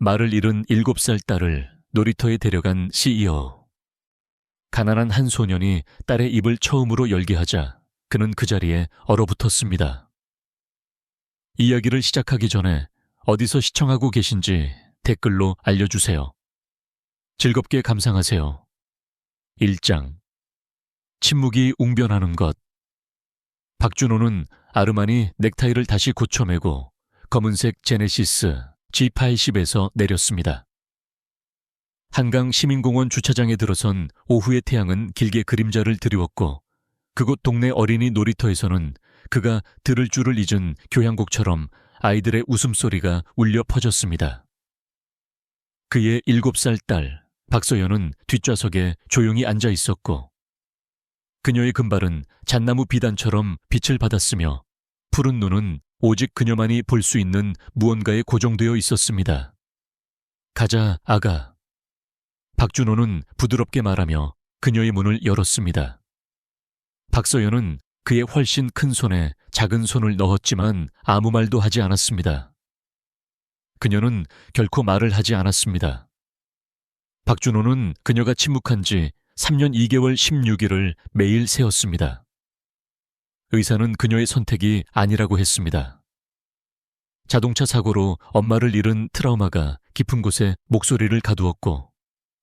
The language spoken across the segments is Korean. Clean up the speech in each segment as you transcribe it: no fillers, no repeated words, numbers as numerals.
말을 잃은 7살 딸을 놀이터에 데려간 CEO. 가난한 한 소년이 딸의 입을 처음으로 열게 하자 그는 그 자리에 얼어붙었습니다. 이야기를 시작하기 전에 어디서 시청하고 계신지 댓글로 알려주세요. 즐겁게 감상하세요. 1장. 침묵이 웅변하는 것. 박준호는 아르마니 넥타이를 다시 고쳐매고 검은색 제네시스 G80에서 내렸습니다. 한강 시민공원 주차장에 들어선 오후의 태양은 길게 그림자를 드리웠고 그곳 동네 어린이 놀이터에서는 그가 들을 줄을 잊은 교향곡처럼 아이들의 웃음소리가 울려 퍼졌습니다. 그의 7살 딸 박서연은 뒷좌석에 조용히 앉아 있었고 그녀의 금발은 잣나무 비단처럼 빛을 받았으며 푸른 눈은 오직 그녀만이 볼 수 있는 무언가에 고정되어 있었습니다. 가자, 아가. 박준호는 부드럽게 말하며 그녀의 문을 열었습니다. 박서연은 그의 훨씬 큰 손에 작은 손을 넣었지만 아무 말도 하지 않았습니다. 그녀는 결코 말을 하지 않았습니다. 박준호는 그녀가 침묵한 지 3년 2개월 16일을 매일 세었습니다. 의사는 그녀의 선택이 아니라고 했습니다. 자동차 사고로 엄마를 잃은 트라우마가 깊은 곳에 목소리를 가두었고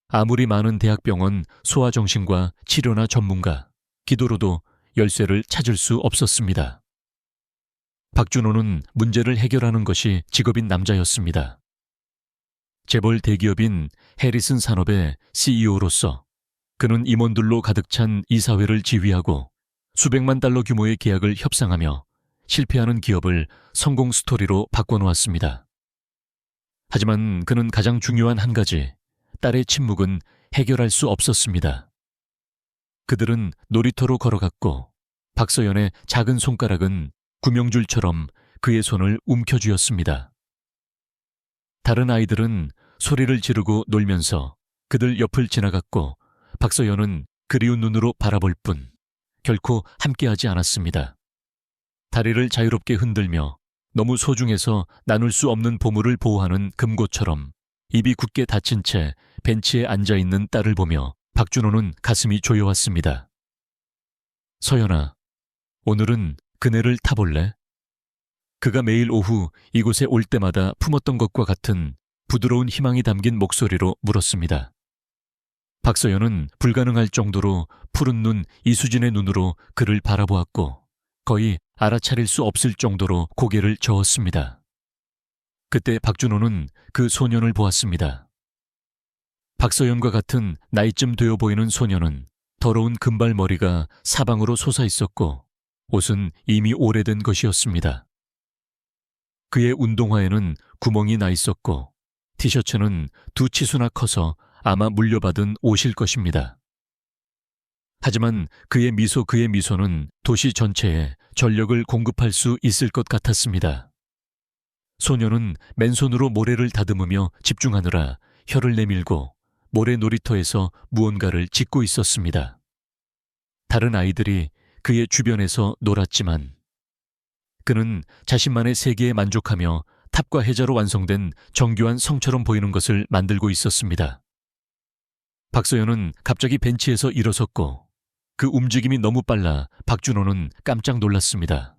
아무리 많은 대학병원 소아정신과 치료나 전문가, 기도로도 열쇠를 찾을 수 없었습니다. 박준호는 문제를 해결하는 것이 직업인 남자였습니다. 재벌 대기업인 해리슨 산업의 CEO로서 그는 임원들로 가득 찬 이사회를 지휘하고 수백만 달러 규모의 계약을 협상하며 실패하는 기업을 성공 스토리로 바꿔놓았습니다. 하지만 그는 가장 중요한 한 가지, 딸의 침묵은 해결할 수 없었습니다. 그들은 놀이터로 걸어갔고 박서연의 작은 손가락은 구명줄처럼 그의 손을 움켜쥐었습니다. 다른 아이들은 소리를 지르고 놀면서 그들 옆을 지나갔고 박서연은 그리운 눈으로 바라볼 뿐 결코 함께하지 않았습니다. 다리를 자유롭게 흔들며 너무 소중해서 나눌 수 없는 보물을 보호하는 금고처럼 입이 굳게 닫힌 채 벤치에 앉아있는 딸을 보며 박준호는 가슴이 조여왔습니다. 서연아, 오늘은 그네를 타볼래? 그가 매일 오후 이곳에 올 때마다 품었던 것과 같은 부드러운 희망이 담긴 목소리로 물었습니다. 박서연은 불가능할 정도로 푸른 눈 이수진의 눈으로 그를 바라보았고 거의 알아차릴 수 없을 정도로 고개를 저었습니다. 그때 박준호는 그 소년을 보았습니다. 박서연과 같은 나이쯤 되어 보이는 소년은 더러운 금발 머리가 사방으로 솟아 있었고 옷은 이미 오래된 것이었습니다. 그의 운동화에는 구멍이 나 있었고 티셔츠는 두 치수나 커서 아마 물려받은 옷일 것입니다. 하지만 그의 미소는 도시 전체에 전력을 공급할 수 있을 것 같았습니다. 소녀는 맨손으로 모래를 다듬으며 집중하느라 혀를 내밀고 모래 놀이터에서 무언가를 짓고 있었습니다. 다른 아이들이 그의 주변에서 놀았지만 그는 자신만의 세계에 만족하며 탑과 해자로 완성된 정교한 성처럼 보이는 것을 만들고 있었습니다. 박서연은 갑자기 벤치에서 일어섰고 그 움직임이 너무 빨라 박준호는 깜짝 놀랐습니다.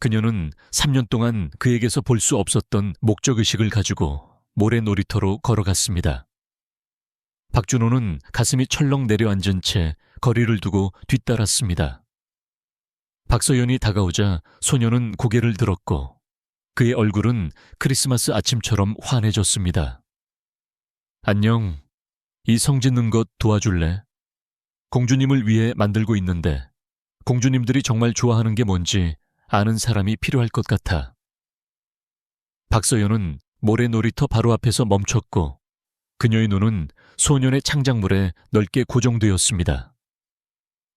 그녀는 3년 동안 그에게서 볼 수 없었던 목적의식을 가지고 모래 놀이터로 걸어갔습니다. 박준호는 가슴이 철렁 내려앉은 채 거리를 두고 뒤따랐습니다. 박서연이 다가오자 소녀는 고개를 들었고 그의 얼굴은 크리스마스 아침처럼 환해졌습니다. 안녕, 이 성 짓는 것 도와줄래? 공주님을 위해 만들고 있는데 공주님들이 정말 좋아하는 게 뭔지 아는 사람이 필요할 것 같아. 박서연은 모래 놀이터 바로 앞에서 멈췄고 그녀의 눈은 소년의 창작물에 넓게 고정되었습니다.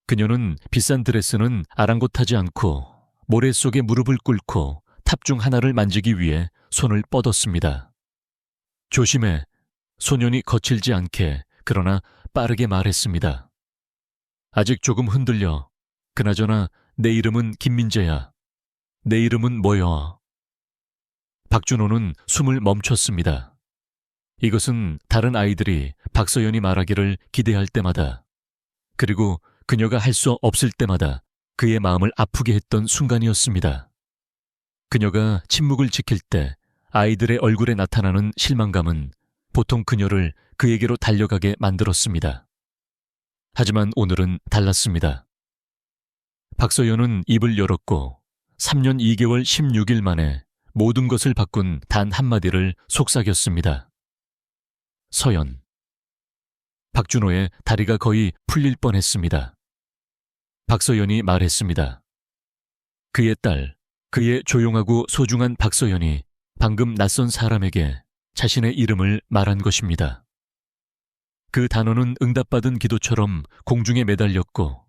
그녀는 비싼 드레스는 아랑곳하지 않고 모래 속에 무릎을 꿇고 탑 중 하나를 만지기 위해 손을 뻗었습니다. 조심해. 소년이 거칠지 않게 그러나 빠르게 말했습니다. 아직 조금 흔들려. 그나저나 내 이름은 김민재야. 내 이름은 뭐여? 박준호는 숨을 멈췄습니다. 이것은 다른 아이들이 박서연이 말하기를 기대할 때마다, 그리고 그녀가 할 수 없을 때마다 그의 마음을 아프게 했던 순간이었습니다. 그녀가 침묵을 지킬 때 아이들의 얼굴에 나타나는 실망감은 보통 그녀를 그에게로 달려가게 만들었습니다. 하지만 오늘은 달랐습니다. 박서연은 입을 열었고 3년 2개월 16일 만에 모든 것을 바꾼 단 한마디를 속삭였습니다. 서연. 박준호의 다리가 거의 풀릴 뻔했습니다. 박서연이 말했습니다. 그의 딸, 그의 조용하고 소중한 박서연이 방금 낯선 사람에게 자신의 이름을 말한 것입니다. 그 단어는 응답받은 기도처럼 공중에 매달렸고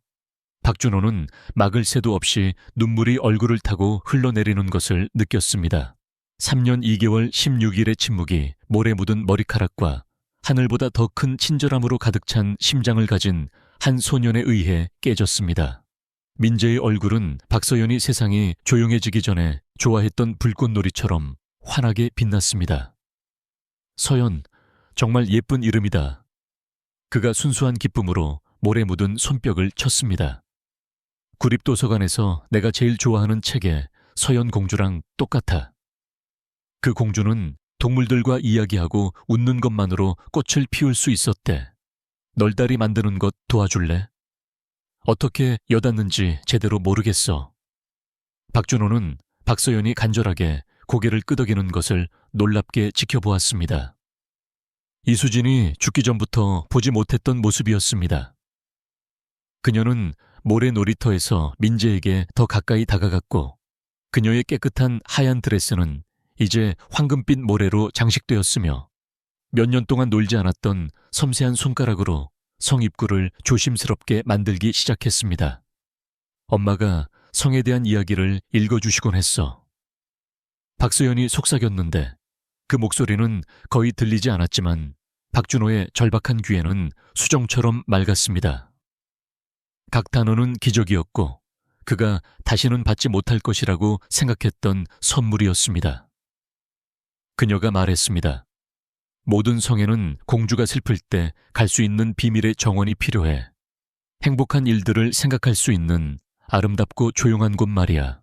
박준호는 막을 새도 없이 눈물이 얼굴을 타고 흘러내리는 것을 느꼈습니다. 3년 2개월 16일의 침묵이 모래 묻은 머리카락과 하늘보다 더 큰 친절함으로 가득 찬 심장을 가진 한 소년에 의해 깨졌습니다. 민재의 얼굴은 박서연이 세상이 조용해지기 전에 좋아했던 불꽃놀이처럼 환하게 빛났습니다. 서연, 정말 예쁜 이름이다. 그가 순수한 기쁨으로 모래 묻은 손뼉을 쳤습니다. 구립도서관에서 내가 제일 좋아하는 책에 서연 공주랑 똑같아. 그 공주는 동물들과 이야기하고 웃는 것만으로 꽃을 피울 수 있었대. 널다리 만드는 것 도와줄래? 어떻게 여닫는지 제대로 모르겠어. 박준호는 박서연이 간절하게 고개를 끄덕이는 것을 놀랍게 지켜보았습니다. 이수진이 죽기 전부터 보지 못했던 모습이었습니다. 그녀는 모래 놀이터에서 민재에게 더 가까이 다가갔고 그녀의 깨끗한 하얀 드레스는 이제 황금빛 모래로 장식되었으며 몇 년 동안 놀지 않았던 섬세한 손가락으로 성 입구를 조심스럽게 만들기 시작했습니다. 엄마가 성에 대한 이야기를 읽어주시곤 했어. 박서연이 속삭였는데 그 목소리는 거의 들리지 않았지만 박준호의 절박한 귀에는 수정처럼 맑았습니다. 각 단어는 기적이었고 그가 다시는 받지 못할 것이라고 생각했던 선물이었습니다. 그녀가 말했습니다. 모든 성에는 공주가 슬플 때 갈 수 있는 비밀의 정원이 필요해. 행복한 일들을 생각할 수 있는 아름답고 조용한 곳 말이야.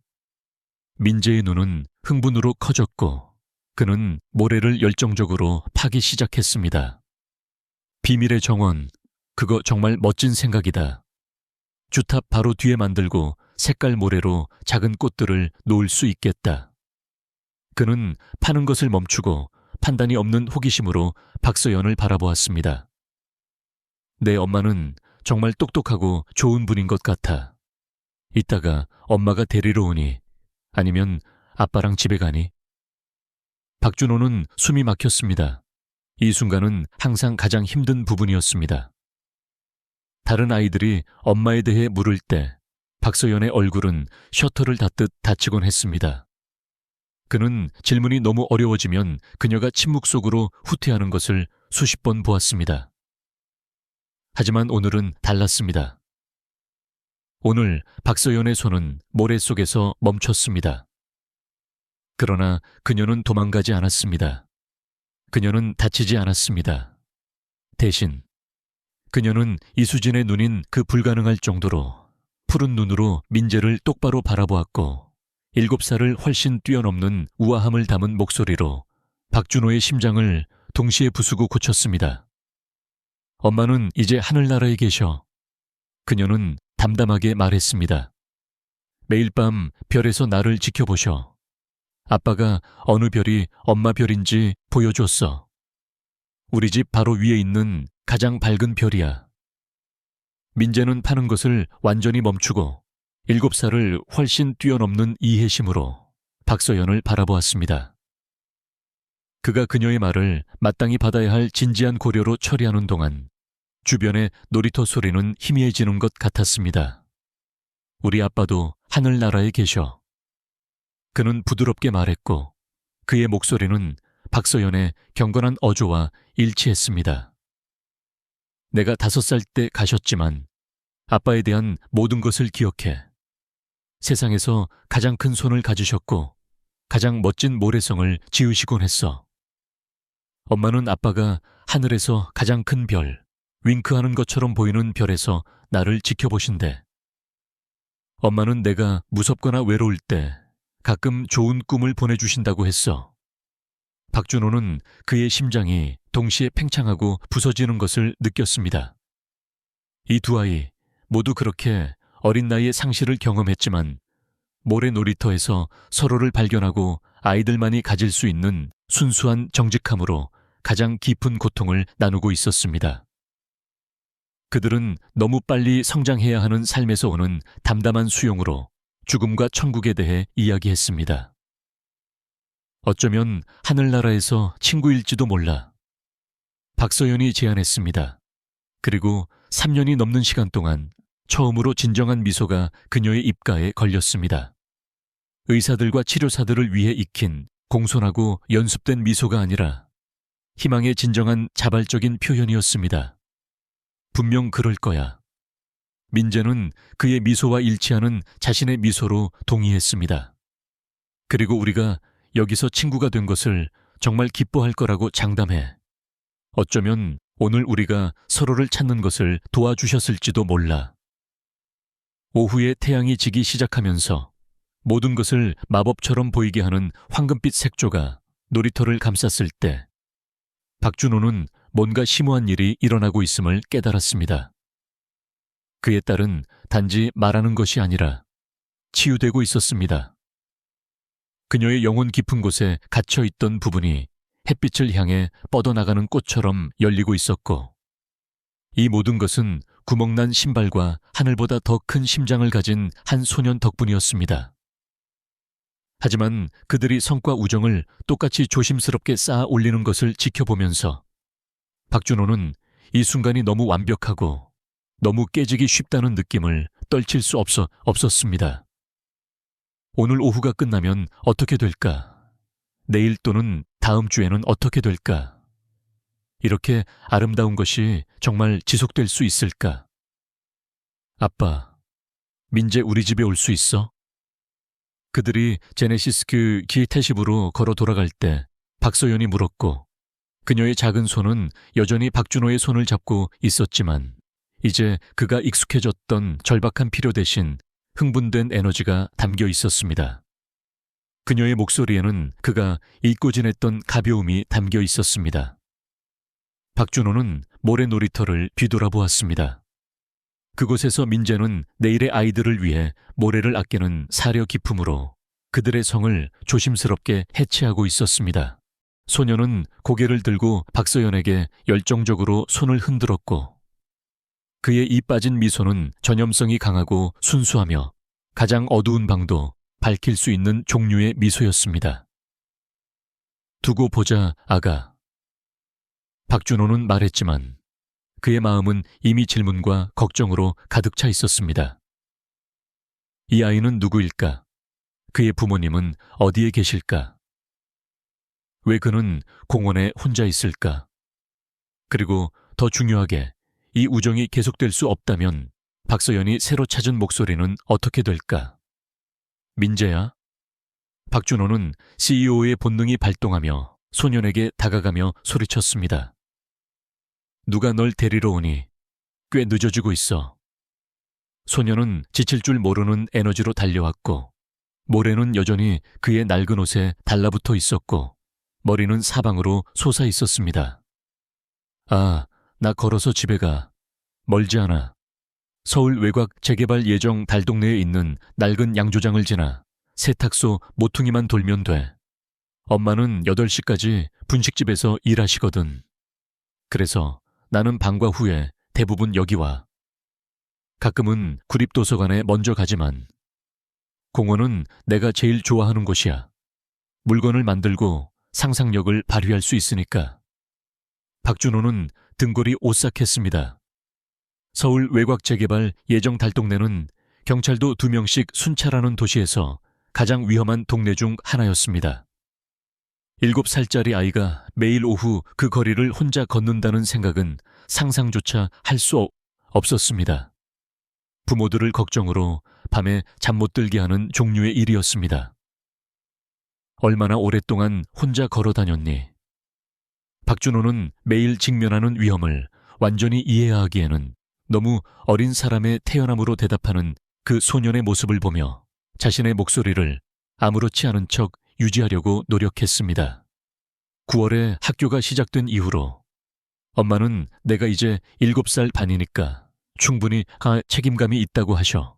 민재의 눈은 흥분으로 커졌고 그는 모래를 열정적으로 파기 시작했습니다. 비밀의 정원, 그거 정말 멋진 생각이다. 주탑 바로 뒤에 만들고 색깔 모래로 작은 꽃들을 놓을 수 있겠다. 그는 파는 것을 멈추고 판단이 없는 호기심으로 박서연을 바라보았습니다. 내 엄마는 정말 똑똑하고 좋은 분인 것 같아. 이따가 엄마가 데리러 오니 아니면 아빠랑 집에 가니? 박준호는 숨이 막혔습니다. 이 순간은 항상 가장 힘든 부분이었습니다. 다른 아이들이 엄마에 대해 물을 때 박서연의 얼굴은 셔터를 닫듯 닫히곤 했습니다. 그는 질문이 너무 어려워지면 그녀가 침묵 속으로 후퇴하는 것을 수십 번 보았습니다. 하지만 오늘은 달랐습니다. 오늘 박서연의 손은 모래 속에서 멈췄습니다. 그러나 그녀는 도망가지 않았습니다. 그녀는 다치지 않았습니다. 대신 그녀는 이수진의 눈인 그 불가능할 정도로 푸른 눈으로 민재를 똑바로 바라보았고 7살을 훨씬 뛰어넘는 우아함을 담은 목소리로 박준호의 심장을 동시에 부수고 고쳤습니다. 엄마는 이제 하늘나라에 계셔. 그녀는 담담하게 말했습니다. 매일 밤 별에서 나를 지켜보셔. 아빠가 어느 별이 엄마 별인지 보여줬어. 우리 집 바로 위에 있는 가장 밝은 별이야. 민재는 파는 것을 완전히 멈추고 7살을 훨씬 뛰어넘는 이해심으로 박서연을 바라보았습니다. 그가 그녀의 말을 마땅히 받아야 할 진지한 고려로 처리하는 동안 주변의 놀이터 소리는 희미해지는 것 같았습니다. 우리 아빠도 하늘나라에 계셔. 그는 부드럽게 말했고 그의 목소리는 박서연의 경건한 어조와 일치했습니다. 내가 5살 때 가셨지만 아빠에 대한 모든 것을 기억해. 세상에서 가장 큰 손을 가지셨고 가장 멋진 모래성을 지으시곤 했어. 엄마는 아빠가 하늘에서 가장 큰 별, 윙크하는 것처럼 보이는 별에서 나를 지켜보신대. 엄마는 내가 무섭거나 외로울 때 가끔 좋은 꿈을 보내주신다고 했어. 박준호는 그의 심장이 동시에 팽창하고 부서지는 것을 느꼈습니다. 이 두 아이 모두 그렇게 어린 나이에 상실을 경험했지만 모래 놀이터에서 서로를 발견하고 아이들만이 가질 수 있는 순수한 정직함으로 가장 깊은 고통을 나누고 있었습니다. 그들은 너무 빨리 성장해야 하는 삶에서 오는 담담한 수용으로 죽음과 천국에 대해 이야기했습니다. 어쩌면 하늘나라에서 친구일지도 몰라. 박서연이 제안했습니다. 그리고 3년이 넘는 시간 동안 처음으로 진정한 미소가 그녀의 입가에 걸렸습니다. 의사들과 치료사들을 위해 익힌 공손하고 연습된 미소가 아니라 희망의 진정한 자발적인 표현이었습니다. 분명 그럴 거야. 민재는 그의 미소와 일치하는 자신의 미소로 동의했습니다. 그리고 우리가 여기서 친구가 된 것을 정말 기뻐할 거라고 장담해. 어쩌면 오늘 우리가 서로를 찾는 것을 도와주셨을지도 몰라. 오후에 태양이 지기 시작하면서 모든 것을 마법처럼 보이게 하는 황금빛 색조가 놀이터를 감쌌을 때 박준호는 뭔가 심오한 일이 일어나고 있음을 깨달았습니다. 그의 딸은 단지 말하는 것이 아니라 치유되고 있었습니다. 그녀의 영혼 깊은 곳에 갇혀있던 부분이 햇빛을 향해 뻗어나가는 꽃처럼 열리고 있었고, 이 모든 것은 구멍난 신발과 하늘보다 더 큰 심장을 가진 한 소년 덕분이었습니다. 하지만 그들이 성과 우정을 똑같이 조심스럽게 쌓아 올리는 것을 지켜보면서 박준호는 이 순간이 너무 완벽하고 너무 깨지기 쉽다는 느낌을 떨칠 수 없었습니다. 오늘 오후가 끝나면 어떻게 될까? 내일 또는 다음 주에는 어떻게 될까? 이렇게 아름다운 것이 정말 지속될 수 있을까? 아빠, 민재 우리 집에 올 수 있어? 그들이 제네시스크 기태십으로 걸어 돌아갈 때 박서연이 물었고, 그녀의 작은 손은 여전히 박준호의 손을 잡고 있었지만 이제 그가 익숙해졌던 절박한 필요 대신 흥분된 에너지가 담겨 있었습니다. 그녀의 목소리에는 그가 잊고 지냈던 가벼움이 담겨 있었습니다. 박준호는 모래 놀이터를 뒤돌아보았습니다. 그곳에서 민재는 내일의 아이들을 위해 모래를 아끼는 사려 기품으로 그들의 성을 조심스럽게 해체하고 있었습니다. 소녀는 고개를 들고 박서연에게 열정적으로 손을 흔들었고, 그의 이 빠진 미소는 전염성이 강하고 순수하며 가장 어두운 방도 밝힐 수 있는 종류의 미소였습니다. 두고 보자, 아가. 박준호는 말했지만 그의 마음은 이미 질문과 걱정으로 가득 차 있었습니다. 이 아이는 누구일까? 그의 부모님은 어디에 계실까? 왜 그는 공원에 혼자 있을까? 그리고 더 중요하게 이 우정이 계속될 수 없다면 박서연이 새로 찾은 목소리는 어떻게 될까? 민재야? 박준호는 CEO의 본능이 발동하며 소년에게 다가가며 소리쳤습니다. 누가 널 데리러 오니? 꽤 늦어지고 있어. 소년은 지칠 줄 모르는 에너지로 달려왔고, 모래는 여전히 그의 낡은 옷에 달라붙어 있었고 머리는 사방으로 솟아 있었습니다. 아, 나 걸어서 집에 가. 멀지 않아. 서울 외곽 재개발 예정 달동네에 있는 낡은 양조장을 지나 세탁소 모퉁이만 돌면 돼. 엄마는 8시까지 분식집에서 일하시거든. 그래서 나는 방과 후에 대부분 여기 와. 가끔은 구립도서관에 먼저 가지만 공원은 내가 제일 좋아하는 곳이야. 물건을 만들고 상상력을 발휘할 수 있으니까. 박준호는 등골이 오싹했습니다. 서울 외곽 재개발 예정 달동네는 경찰도 2명씩 순찰하는 도시에서 가장 위험한 동네 중 하나였습니다. 7살짜리 아이가 매일 오후 그 거리를 혼자 걷는다는 생각은 상상조차 할 수 없었습니다. 부모들을 걱정으로 밤에 잠 못 들게 하는 종류의 일이었습니다. 얼마나 오랫동안 혼자 걸어 다녔니? 박준호는 매일 직면하는 위험을 완전히 이해하기에는 너무 어린 사람의 태어남으로 대답하는 그 소년의 모습을 보며 자신의 목소리를 아무렇지 않은 척 유지하려고 노력했습니다. 9월에 학교가 시작된 이후로 엄마는 내가 이제 7살 반이니까 충분히 책임감이 있다고 하셔.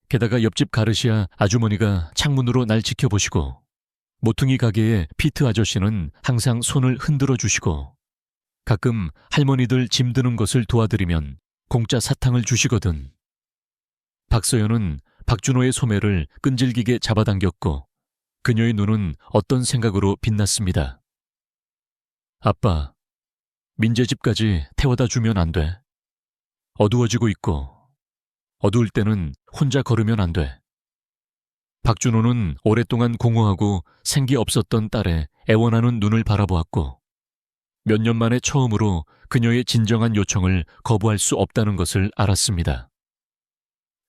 게다가 옆집 가르시아 아주머니가 창문으로 날 지켜보시고 모퉁이 가게의 피트 아저씨는 항상 손을 흔들어 주시고 가끔 할머니들 짐 드는 것을 도와드리면 공짜 사탕을 주시거든. 박서연은 박준호의 소매를 끈질기게 잡아당겼고 그녀의 눈은 어떤 생각으로 빛났습니다. 아빠, 민재 집까지 태워다 주면 안 돼. 어두워지고 있고 어두울 때는 혼자 걸으면 안 돼. 박준호는 오랫동안 공허하고 생기 없었던 딸의 애원하는 눈을 바라보았고 몇 년 만에 처음으로 그녀의 진정한 요청을 거부할 수 없다는 것을 알았습니다.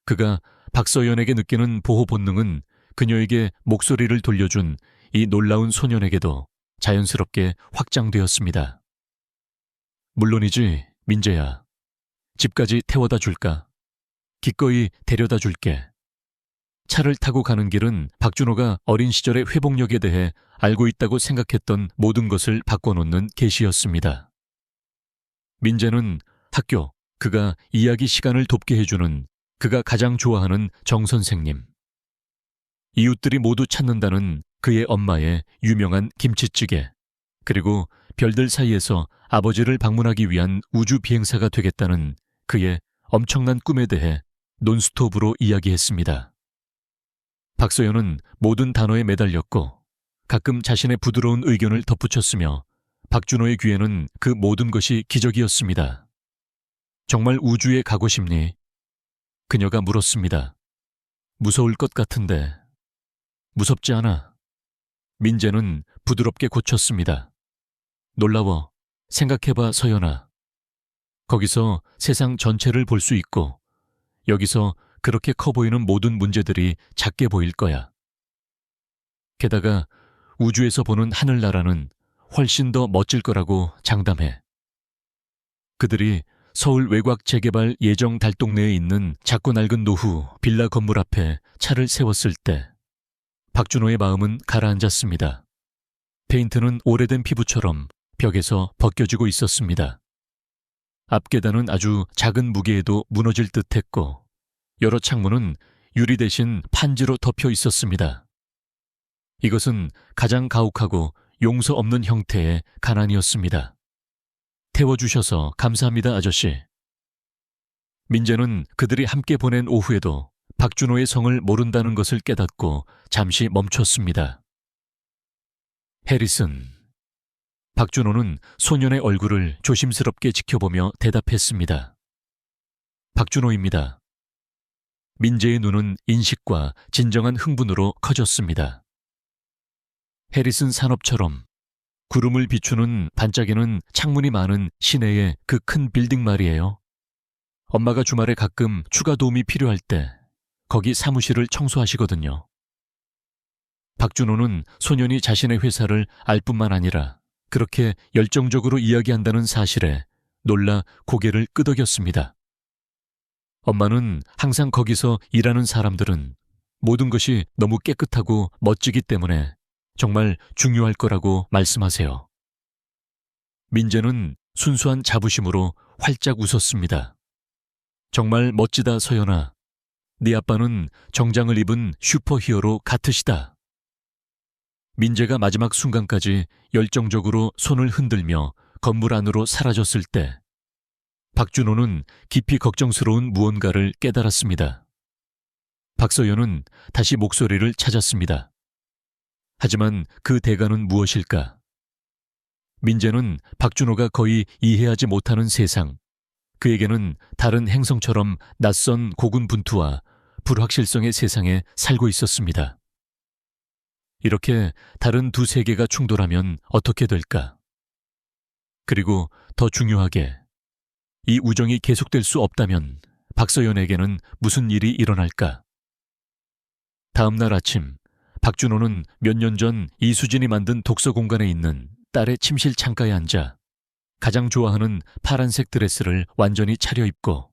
그가 박서연에게 느끼는 보호 본능은 그녀에게 목소리를 돌려준 이 놀라운 소년에게도 자연스럽게 확장되었습니다. 물론이지, 민재야. 집까지 태워다 줄까? 기꺼이 데려다 줄게. 차를 타고 가는 길은 박준호가 어린 시절의 회복력에 대해 알고 있다고 생각했던 모든 것을 바꿔놓는 계시였습니다. 민재는 학교, 그가 이야기 시간을 돕게 해주는 그가 가장 좋아하는 정 선생님. 이웃들이 모두 찾는다는 그의 엄마의 유명한 김치찌개, 그리고 별들 사이에서 아버지를 방문하기 위한 우주 비행사가 되겠다는 그의 엄청난 꿈에 대해 논스톱으로 이야기했습니다. 박서연은 모든 단어에 매달렸고 가끔 자신의 부드러운 의견을 덧붙였으며 박준호의 귀에는 그 모든 것이 기적이었습니다. 정말 우주에 가고 싶니? 그녀가 물었습니다. 무서울 것 같은데. 무섭지 않아. 민재는 부드럽게 고쳤습니다. 놀라워. 생각해봐, 서연아. 거기서 세상 전체를 볼 수 있고 여기서 그렇게 커 보이는 모든 문제들이 작게 보일 거야. 게다가 우주에서 보는 하늘나라는 훨씬 더 멋질 거라고 장담해. 그들이 서울 외곽 재개발 예정 달동네에 있는 작고 낡은 노후 빌라 건물 앞에 차를 세웠을 때 박준호의 마음은 가라앉았습니다. 페인트는 오래된 피부처럼 벽에서 벗겨지고 있었습니다. 앞계단은 아주 작은 무게에도 무너질 듯했고 여러 창문은 유리 대신 판지로 덮여 있었습니다. 이것은 가장 가혹하고 용서 없는 형태의 가난이었습니다. 태워주셔서 감사합니다, 아저씨. 민재는 그들이 함께 보낸 오후에도 박준호의 성을 모른다는 것을 깨닫고 잠시 멈췄습니다. 해리슨. 박준호는 소년의 얼굴을 조심스럽게 지켜보며 대답했습니다. 박준호입니다. 민재의 눈은 인식과 진정한 흥분으로 커졌습니다. 해리슨 산업처럼 구름을 비추는 반짝이는 창문이 많은 시내의 그 큰 빌딩 말이에요. 엄마가 주말에 가끔 추가 도움이 필요할 때 거기 사무실을 청소하시거든요. 박준호는 소년이 자신의 회사를 알 뿐만 아니라 그렇게 열정적으로 이야기한다는 사실에 놀라 고개를 끄덕였습니다. 엄마는 항상 거기서 일하는 사람들은 모든 것이 너무 깨끗하고 멋지기 때문에 정말 중요할 거라고 말씀하세요. 민재는 순수한 자부심으로 활짝 웃었습니다. 정말 멋지다, 서연아. 네 아빠는 정장을 입은 슈퍼히어로 같으시다. 민재가 마지막 순간까지 열정적으로 손을 흔들며 건물 안으로 사라졌을 때 박준호는 깊이 걱정스러운 무언가를 깨달았습니다. 박서연은 다시 목소리를 찾았습니다. 하지만 그 대가는 무엇일까? 민재는 박준호가 거의 이해하지 못하는 세상, 그에게는 다른 행성처럼 낯선 고군분투와 불확실성의 세상에 살고 있었습니다. 이렇게 다른 두 세계가 충돌하면 어떻게 될까? 그리고 더 중요하게 이 우정이 계속될 수 없다면 박서연에게는 무슨 일이 일어날까? 다음 날 아침 박준호는 몇 년 전 이수진이 만든 독서 공간에 있는 딸의 침실 창가에 앉아 가장 좋아하는 파란색 드레스를 완전히 차려입고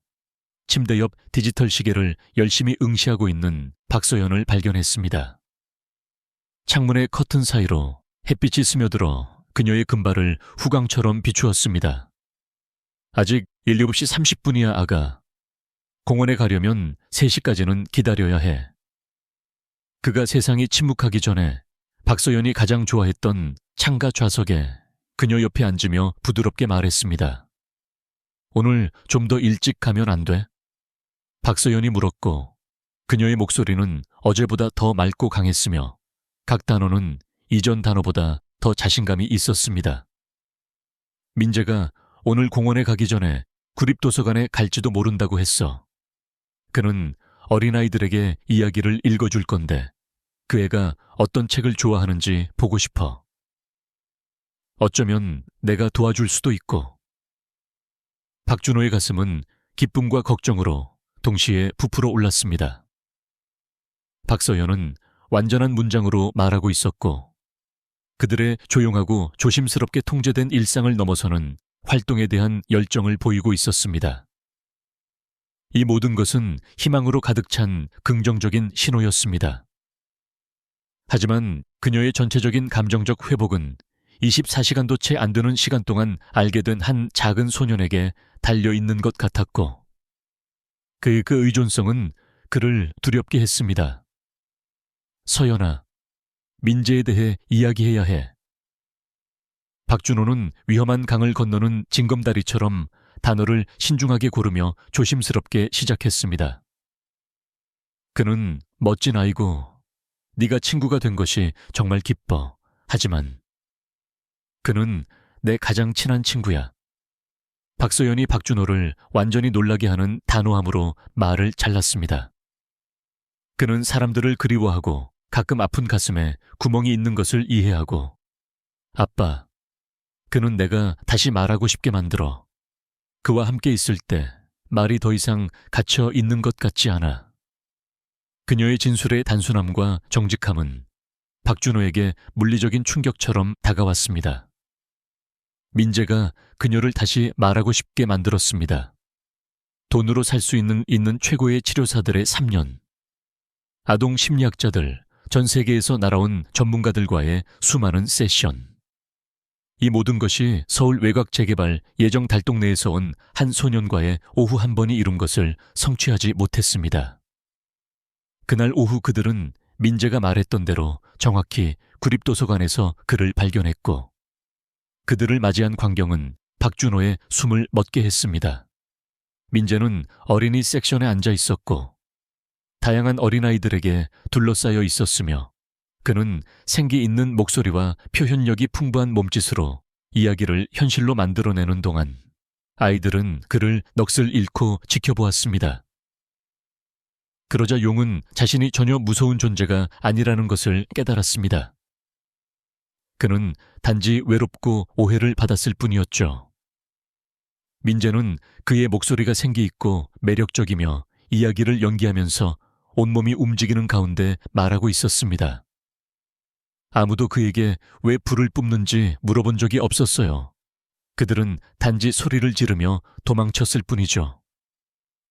침대 옆 디지털 시계를 열심히 응시하고 있는 박소연을 발견했습니다. 창문의 커튼 사이로 햇빛이 스며들어 그녀의 금발을 후광처럼 비추었습니다. 아직 7시 30분이야, 아가. 공원에 가려면 3시까지는 기다려야 해. 그가 세상이 침묵하기 전에 박소연이 가장 좋아했던 창가 좌석에 그녀 옆에 앉으며 부드럽게 말했습니다. 오늘 좀 더 일찍 가면 안 돼? 박소연이 물었고 그녀의 목소리는 어제보다 더 맑고 강했으며 각 단어는 이전 단어보다 더 자신감이 있었습니다. 민재가 오늘 공원에 가기 전에 구립도서관에 갈지도 모른다고 했어. 그는 어린아이들에게 이야기를 읽어줄 건데 그 애가 어떤 책을 좋아하는지 보고 싶어. 어쩌면 내가 도와줄 수도 있고. 박준호의 가슴은 기쁨과 걱정으로 동시에 부풀어 올랐습니다. 박서연은 완전한 문장으로 말하고 있었고 그들의 조용하고 조심스럽게 통제된 일상을 넘어서는 활동에 대한 열정을 보이고 있었습니다. 이 모든 것은 희망으로 가득 찬 긍정적인 신호였습니다. 하지만 그녀의 전체적인 감정적 회복은 24시간도 채 안 되는 시간 동안 알게 된 한 작은 소년에게 달려있는 것 같았고 그 의존성은 그를 두렵게 했습니다. 서연아, 민재에 대해 이야기해야 해. 박준호는 위험한 강을 건너는 징검다리처럼 단어를 신중하게 고르며 조심스럽게 시작했습니다. 그는 멋진 아이고 네가 친구가 된 것이 정말 기뻐. 하지만 그는 내 가장 친한 친구야. 박소연이 박준호를 완전히 놀라게 하는 단호함으로 말을 잘랐습니다. 그는 사람들을 그리워하고 가끔 아픈 가슴에 구멍이 있는 것을 이해하고 아빠, 그는 내가 다시 말하고 싶게 만들어. 그와 함께 있을 때 말이 더 이상 갇혀 있는 것 같지 않아. 그녀의 진술의 단순함과 정직함은 박준호에게 물리적인 충격처럼 다가왔습니다. 민재가 그녀를 다시 말하고 싶게 만들었습니다. 돈으로 살 수 있는 최고의 치료사들의 3년. 아동 심리학자들, 전 세계에서 날아온 전문가들과의 수많은 세션. 이 모든 것이 서울 외곽 재개발 예정 달동 내에서 온 한 소년과의 오후 한 번이 이룬 것을 성취하지 못했습니다. 그날 오후 그들은 민재가 말했던 대로 정확히 구립도서관에서 그를 발견했고 그들을 맞이한 광경은 박준호의 숨을 멎게 했습니다. 민재는 어린이 섹션에 앉아 있었고 다양한 어린아이들에게 둘러싸여 있었으며 그는 생기 있는 목소리와 표현력이 풍부한 몸짓으로 이야기를 현실로 만들어내는 동안 아이들은 그를 넋을 잃고 지켜보았습니다. 그러자 용은 자신이 전혀 무서운 존재가 아니라는 것을 깨달았습니다. 그는 단지 외롭고 오해를 받았을 뿐이었죠. 민재는 그의 목소리가 생기 있고 매력적이며 이야기를 연기하면서 온몸이 움직이는 가운데 말하고 있었습니다. 아무도 그에게 왜 불을 뿜는지 물어본 적이 없었어요. 그들은 단지 소리를 지르며 도망쳤을 뿐이죠.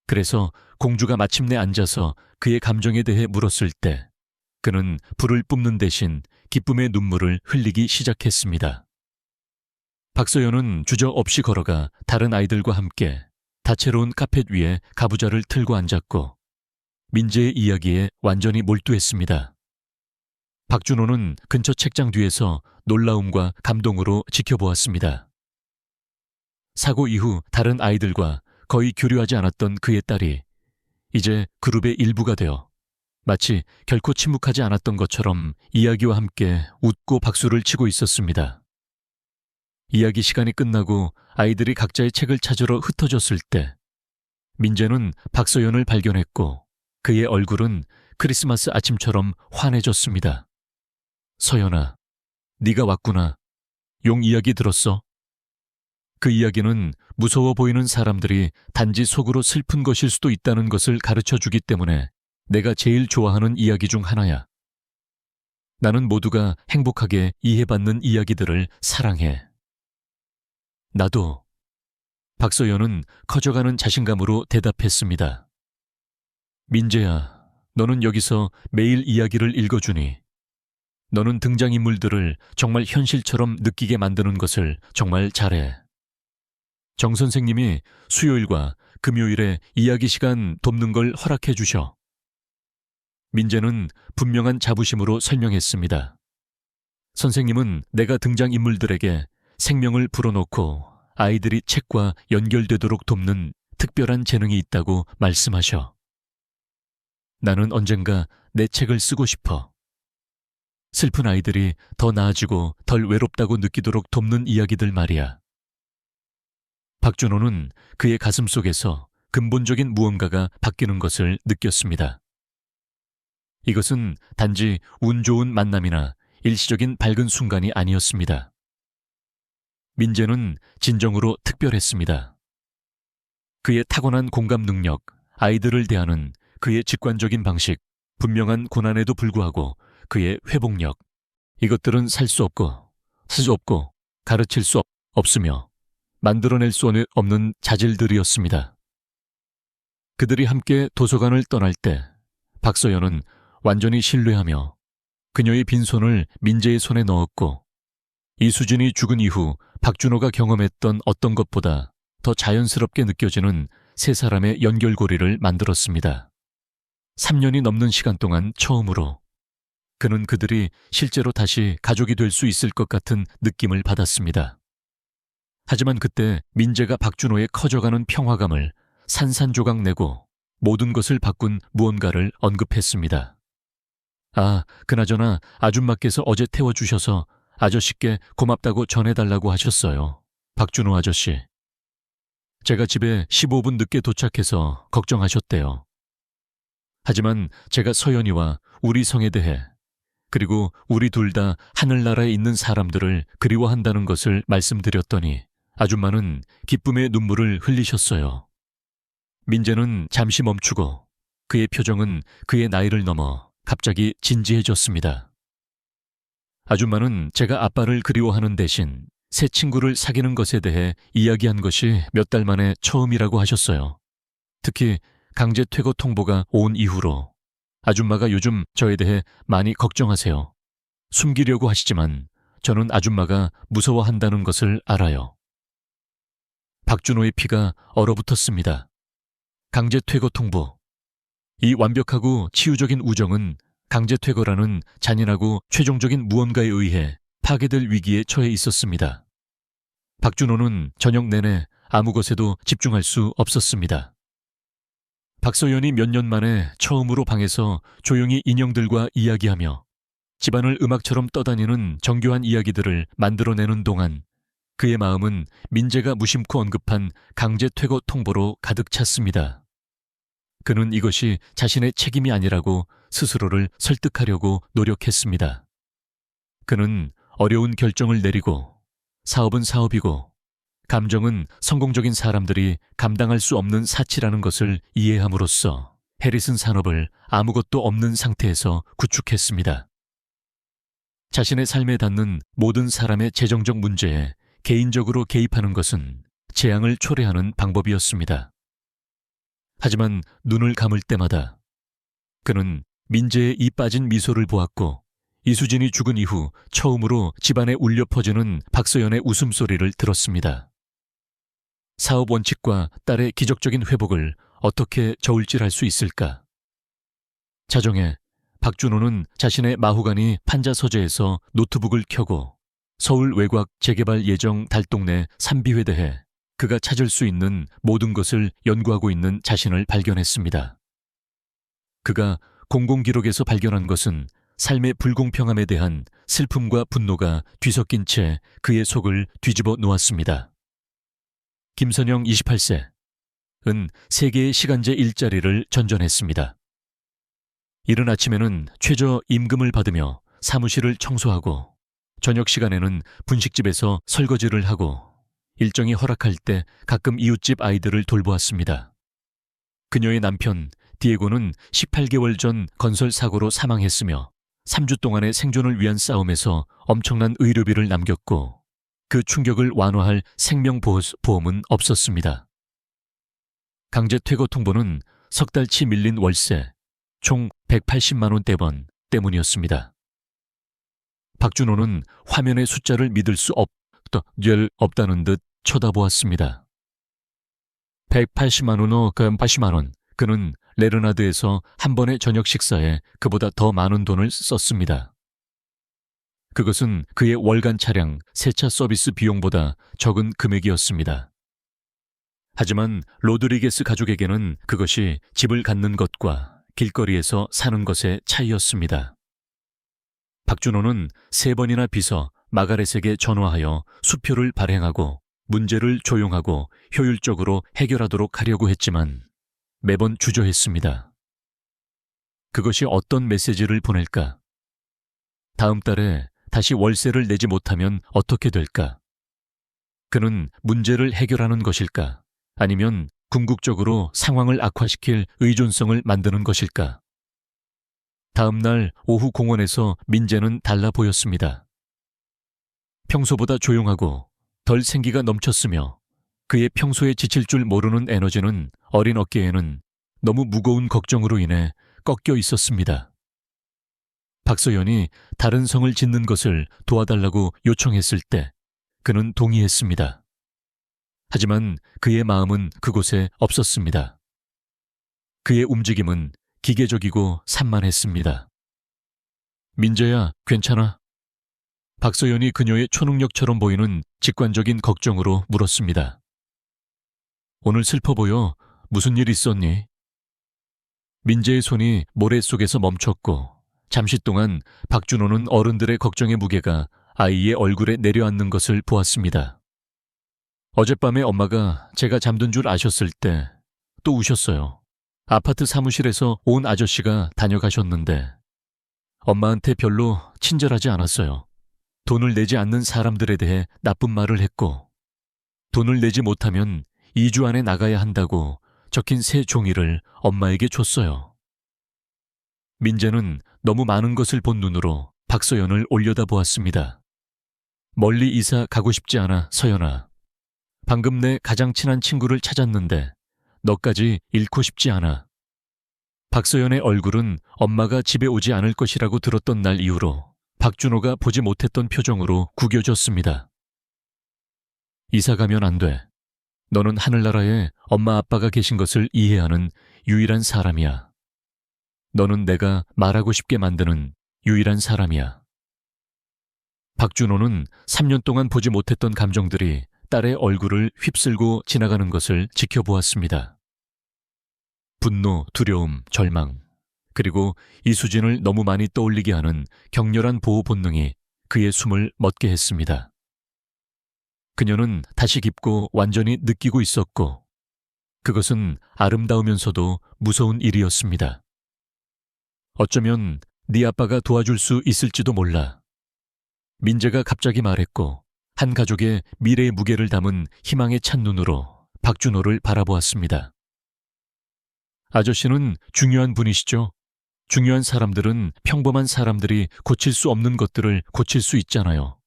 그래서 공주가 마침내 앉아서 그의 감정에 대해 물었을 때 그는 불을 뿜는 대신 기쁨의 눈물을 흘리기 시작했습니다. 박소연은 주저없이 걸어가 다른 아이들과 함께 다채로운 카펫 위에 가부좌를 틀고 앉았고 민재의 이야기에 완전히 몰두했습니다. 박준호는 근처 책장 뒤에서 놀라움과 감동으로 지켜보았습니다. 사고 이후 다른 아이들과 거의 교류하지 않았던 그의 딸이 이제 그룹의 일부가 되어 마치 결코 침묵하지 않았던 것처럼 이야기와 함께 웃고 박수를 치고 있었습니다. 이야기 시간이 끝나고 아이들이 각자의 책을 찾으러 흩어졌을 때 민재는 박소연을 발견했고 그의 얼굴은 크리스마스 아침처럼 환해졌습니다. 서연아, 네가 왔구나. 용 이야기 들었어? 그 이야기는 무서워 보이는 사람들이 단지 속으로 슬픈 것일 수도 있다는 것을 가르쳐 주기 때문에 내가 제일 좋아하는 이야기 중 하나야. 나는 모두가 행복하게 이해받는 이야기들을 사랑해. 나도. 박서연은 커져가는 자신감으로 대답했습니다. 민재야, 너는 여기서 매일 이야기를 읽어주니 너는 등장인물들을 정말 현실처럼 느끼게 만드는 것을 정말 잘해. 정 선생님이 수요일과 금요일에 이야기 시간 돕는 걸 허락해 주셔. 민재는 분명한 자부심으로 설명했습니다. 선생님은 내가 등장인물들에게 생명을 불어넣고 아이들이 책과 연결되도록 돕는 특별한 재능이 있다고 말씀하셔. 나는 언젠가 내 책을 쓰고 싶어. 슬픈 아이들이 더 나아지고 덜 외롭다고 느끼도록 돕는 이야기들 말이야. 박준호는 그의 가슴 속에서 근본적인 무언가가 바뀌는 것을 느꼈습니다. 이것은 단지 운 좋은 만남이나 일시적인 밝은 순간이 아니었습니다. 민재는 진정으로 특별했습니다. 그의 타고난 공감 능력, 아이들을 대하는 그의 직관적인 방식, 분명한 고난에도 불구하고 그의 회복력, 이것들은 살 수 없고 가르칠 수 없으며 만들어낼 수 없는 자질들이었습니다. 그들이 함께 도서관을 떠날 때 박서연은 완전히 신뢰하며 그녀의 빈손을 민재의 손에 넣었고, 이수진이 죽은 이후 박준호가 경험했던 어떤 것보다 더 자연스럽게 느껴지는 세 사람의 연결고리를 만들었습니다. 3년이 넘는 시간 동안 처음으로 그는 그들이 실제로 다시 가족이 될 수 있을 것 같은 느낌을 받았습니다. 하지만 그때 민재가 박준호의 커져가는 평화감을 산산조각 내고 모든 것을 바꾼 무언가를 언급했습니다. 아, 그나저나 아줌마께서 어제 태워주셔서 아저씨께 고맙다고 전해달라고 하셨어요. 박준호 아저씨. 제가 집에 15분 늦게 도착해서 걱정하셨대요. 하지만 제가 서연이와 우리 성에 대해, 그리고 우리 둘 다 하늘나라에 있는 사람들을 그리워한다는 것을 말씀드렸더니 아줌마는 기쁨의 눈물을 흘리셨어요. 민재는 잠시 멈추고 그의 표정은 그의 나이를 넘어 갑자기 진지해졌습니다. 아줌마는 제가 아빠를 그리워하는 대신 새 친구를 사귀는 것에 대해 이야기한 것이 몇 달 만에 처음이라고 하셨어요. 특히 강제 퇴거 통보가 온 이후로 아줌마가 요즘 저에 대해 많이 걱정하세요. 숨기려고 하시지만 저는 아줌마가 무서워한다는 것을 알아요. 박준호의 피가 얼어붙었습니다. 강제 퇴거 통보. 이 완벽하고 치유적인 우정은 강제 퇴거라는 잔인하고 최종적인 무언가에 의해 파괴될 위기에 처해 있었습니다. 박준호는 저녁 내내 아무 것에도 집중할 수 없었습니다. 박서연이 몇 년 만에 처음으로 방에서 조용히 인형들과 이야기하며 집안을 음악처럼 떠다니는 정교한 이야기들을 만들어내는 동안 그의 마음은 민재가 무심코 언급한 강제 퇴거 통보로 가득 찼습니다. 그는 이것이 자신의 책임이 아니라고 스스로를 설득하려고 노력했습니다. 그는 어려운 결정을 내리고 사업은 사업이고 감정은 성공적인 사람들이 감당할 수 없는 사치라는 것을 이해함으로써 해리슨 산업을 아무것도 없는 상태에서 구축했습니다. 자신의 삶에 닿는 모든 사람의 재정적 문제에 개인적으로 개입하는 것은 재앙을 초래하는 방법이었습니다. 하지만 눈을 감을 때마다 그는 민재의 이 빠진 미소를 보았고 이수진이 죽은 이후 처음으로 집안에 울려 퍼지는 박서연의 웃음소리를 들었습니다. 사업 원칙과 딸의 기적적인 회복을 어떻게 저울질할 수 있을까? 자정에 박준호는 자신의 마후간이 판자서재에서 노트북을 켜고 서울 외곽 재개발 예정 달동네 3비회대에 그가 찾을 수 있는 모든 것을 연구하고 있는 자신을 발견했습니다. 그가 공공기록에서 발견한 것은 삶의 불공평함에 대한 슬픔과 분노가 뒤섞인 채 그의 속을 뒤집어 놓았습니다. 김선영 28세은 3개의 시간제 일자리를 전전했습니다. 이른 아침에는 최저 임금을 받으며 사무실을 청소하고 저녁 시간에는 분식집에서 설거지를 하고 일정이 허락할 때 가끔 이웃집 아이들을 돌보았습니다. 그녀의 남편 디에고는 18개월 전 건설 사고로 사망했으며 3주 동안의 생존을 위한 싸움에서 엄청난 의료비를 남겼고 그 충격을 완화할 생명보험은 없었습니다. 강제 퇴거 통보는 석 달치 밀린 월세, 총 180만 원 떼번 때문이었습니다. 박준호는 화면의 숫자를 믿을 수 없다는 듯 쳐다보았습니다. 180만 원어 80만 원. 그는 레르나드에서 한 번의 저녁 식사에 그보다 더 많은 돈을 썼습니다. 그것은 그의 월간 차량 세차 서비스 비용보다 적은 금액이었습니다. 하지만 로드리게스 가족에게는 그것이 집을 갖는 것과 길거리에서 사는 것의 차이였습니다. 박준호는 3번이나 비서 마가렛에게 전화하여 수표를 발행하고 문제를 조용하고 효율적으로 해결하도록 하려고 했지만 매번 주저했습니다. 그것이 어떤 메시지를 보낼까? 다음 달에 다시 월세를 내지 못하면 어떻게 될까? 그는 문제를 해결하는 것일까? 아니면 궁극적으로 상황을 악화시킬 의존성을 만드는 것일까? 다음 날 오후 공원에서 민재는 달라 보였습니다. 평소보다 조용하고 덜 생기가 넘쳤으며 그의 평소에 지칠 줄 모르는 에너지는 어린 어깨에는 너무 무거운 걱정으로 인해 꺾여 있었습니다. 박서연이 다른 성을 짓는 것을 도와달라고 요청했을 때 그는 동의했습니다. 하지만 그의 마음은 그곳에 없었습니다. 그의 움직임은 기계적이고 산만했습니다. 민재야, 괜찮아? 박서연이 그녀의 초능력처럼 보이는 직관적인 걱정으로 물었습니다. 오늘 슬퍼 보여. 무슨 일 있었니? 민재의 손이 모래 속에서 멈췄고 잠시 동안 박준호는 어른들의 걱정의 무게가 아이의 얼굴에 내려앉는 것을 보았습니다. 어젯밤에 엄마가 제가 잠든 줄 아셨을 때 또 우셨어요. 아파트 사무실에서 온 아저씨가 다녀가셨는데 엄마한테 별로 친절하지 않았어요. 돈을 내지 않는 사람들에 대해 나쁜 말을 했고 돈을 내지 못하면 2주 안에 나가야 한다고 적힌 새 종이를 엄마에게 줬어요. 민재는 너무 많은 것을 본 눈으로 박서연을 올려다보았습니다. 멀리 이사 가고 싶지 않아, 서연아. 방금 내 가장 친한 친구를 찾았는데 너까지 잃고 싶지 않아. 박서연의 얼굴은 엄마가 집에 오지 않을 것이라고 들었던 날 이후로 박준호가 보지 못했던 표정으로 구겨졌습니다. 이사 가면 안 돼. 너는 하늘나라에 엄마 아빠가 계신 것을 이해하는 유일한 사람이야. 너는 내가 말하고 싶게 만드는 유일한 사람이야. 박준호는 3년 동안 보지 못했던 감정들이 딸의 얼굴을 휩쓸고 지나가는 것을 지켜보았습니다. 분노, 두려움, 절망, 그리고 이수진을 너무 많이 떠올리게 하는 격렬한 보호 본능이 그의 숨을 멎게 했습니다. 그녀는 다시 깊고 완전히 느끼고 있었고 그것은 아름다우면서도 무서운 일이었습니다. 어쩌면 네 아빠가 도와줄 수 있을지도 몰라. 민재가 갑자기 말했고 한 가족의 미래의 무게를 담은 희망에 찬 눈으로 박준호를 바라보았습니다. 아저씨는 중요한 분이시죠? 중요한 사람들은 평범한 사람들이 고칠 수 없는 것들을 고칠 수 있잖아요.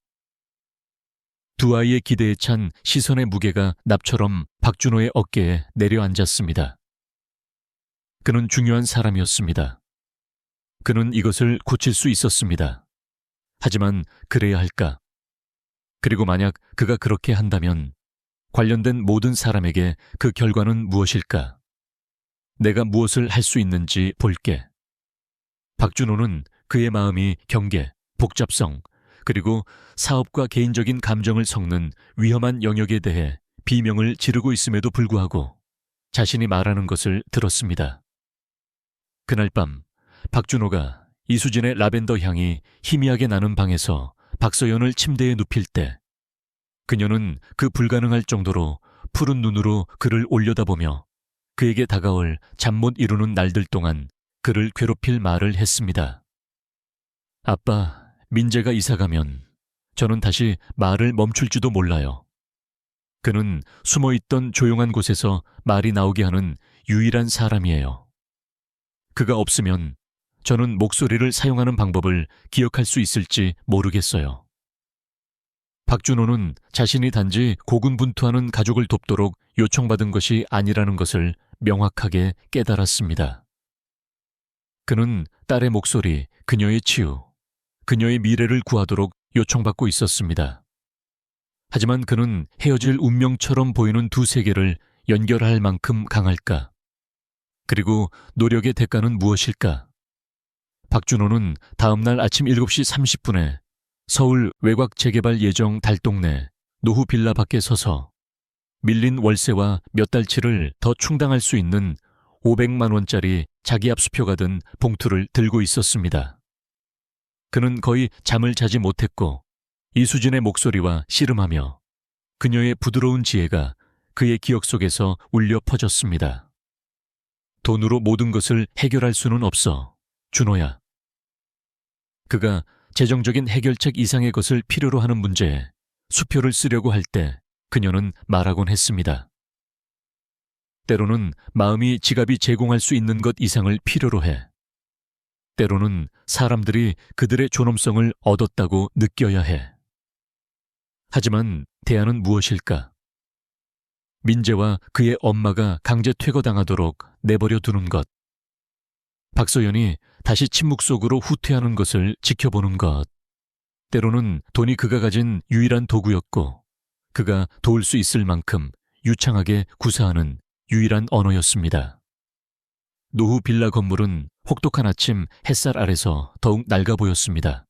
두 아이의 기대에 찬 시선의 무게가 납처럼 박준호의 어깨에 내려앉았습니다. 그는 중요한 사람이었습니다. 그는 이것을 고칠 수 있었습니다. 하지만 그래야 할까? 그리고 만약 그가 그렇게 한다면 관련된 모든 사람에게 그 결과는 무엇일까? 내가 무엇을 할 수 있는지 볼게. 박준호는 그의 마음이 경계, 복잡성, 그리고 사업과 개인적인 감정을 섞는 위험한 영역에 대해 비명을 지르고 있음에도 불구하고 자신이 말하는 것을 들었습니다. 그날 밤 박준호가 이수진의 라벤더 향이 희미하게 나는 방에서 박서연을 침대에 눕힐 때 그녀는 그 불가능할 정도로 푸른 눈으로 그를 올려다보며 그에게 다가올 잠 못 이루는 날들 동안 그를 괴롭힐 말을 했습니다. 아빠, 민재가 이사가면 저는 다시 말을 멈출지도 몰라요. 그는 숨어있던 조용한 곳에서 말이 나오게 하는 유일한 사람이에요. 그가 없으면 저는 목소리를 사용하는 방법을 기억할 수 있을지 모르겠어요. 박준호는 자신이 단지 고군분투하는 가족을 돕도록 요청받은 것이 아니라는 것을 명확하게 깨달았습니다. 그는 딸의 목소리, 그녀의 치유, 그녀의 미래를 구하도록 요청받고 있었습니다. 하지만 그는 헤어질 운명처럼 보이는 두 세계를 연결할 만큼 강할까? 그리고 노력의 대가는 무엇일까? 박준호는 다음날 아침 7시 30분에 서울 외곽 재개발 예정 달동네 노후 빌라 밖에 서서 밀린 월세와 몇 달치를 더 충당할 수 있는 500만 원짜리 자기 압수표가 든 봉투를 들고 있었습니다. 그는 거의 잠을 자지 못했고 이수진의 목소리와 씨름하며 그녀의 부드러운 지혜가 그의 기억 속에서 울려 퍼졌습니다. 돈으로 모든 것을 해결할 수는 없어, 준호야. 그가 재정적인 해결책 이상의 것을 필요로 하는 문제에 수표를 쓰려고 할 때 그녀는 말하곤 했습니다. 때로는 마음이 지갑이 제공할 수 있는 것 이상을 필요로 해. 때로는 사람들이 그들의 존엄성을 얻었다고 느껴야 해. 하지만 대안은 무엇일까? 민재와 그의 엄마가 강제 퇴거당하도록 내버려 두는 것. 박소연이 다시 침묵 속으로 후퇴하는 것을 지켜보는 것. 때로는 돈이 그가 가진 유일한 도구였고 그가 도울 수 있을 만큼 유창하게 구사하는 유일한 언어였습니다. 노후 빌라 건물은 혹독한 아침 햇살 아래서 더욱 낡아 보였습니다.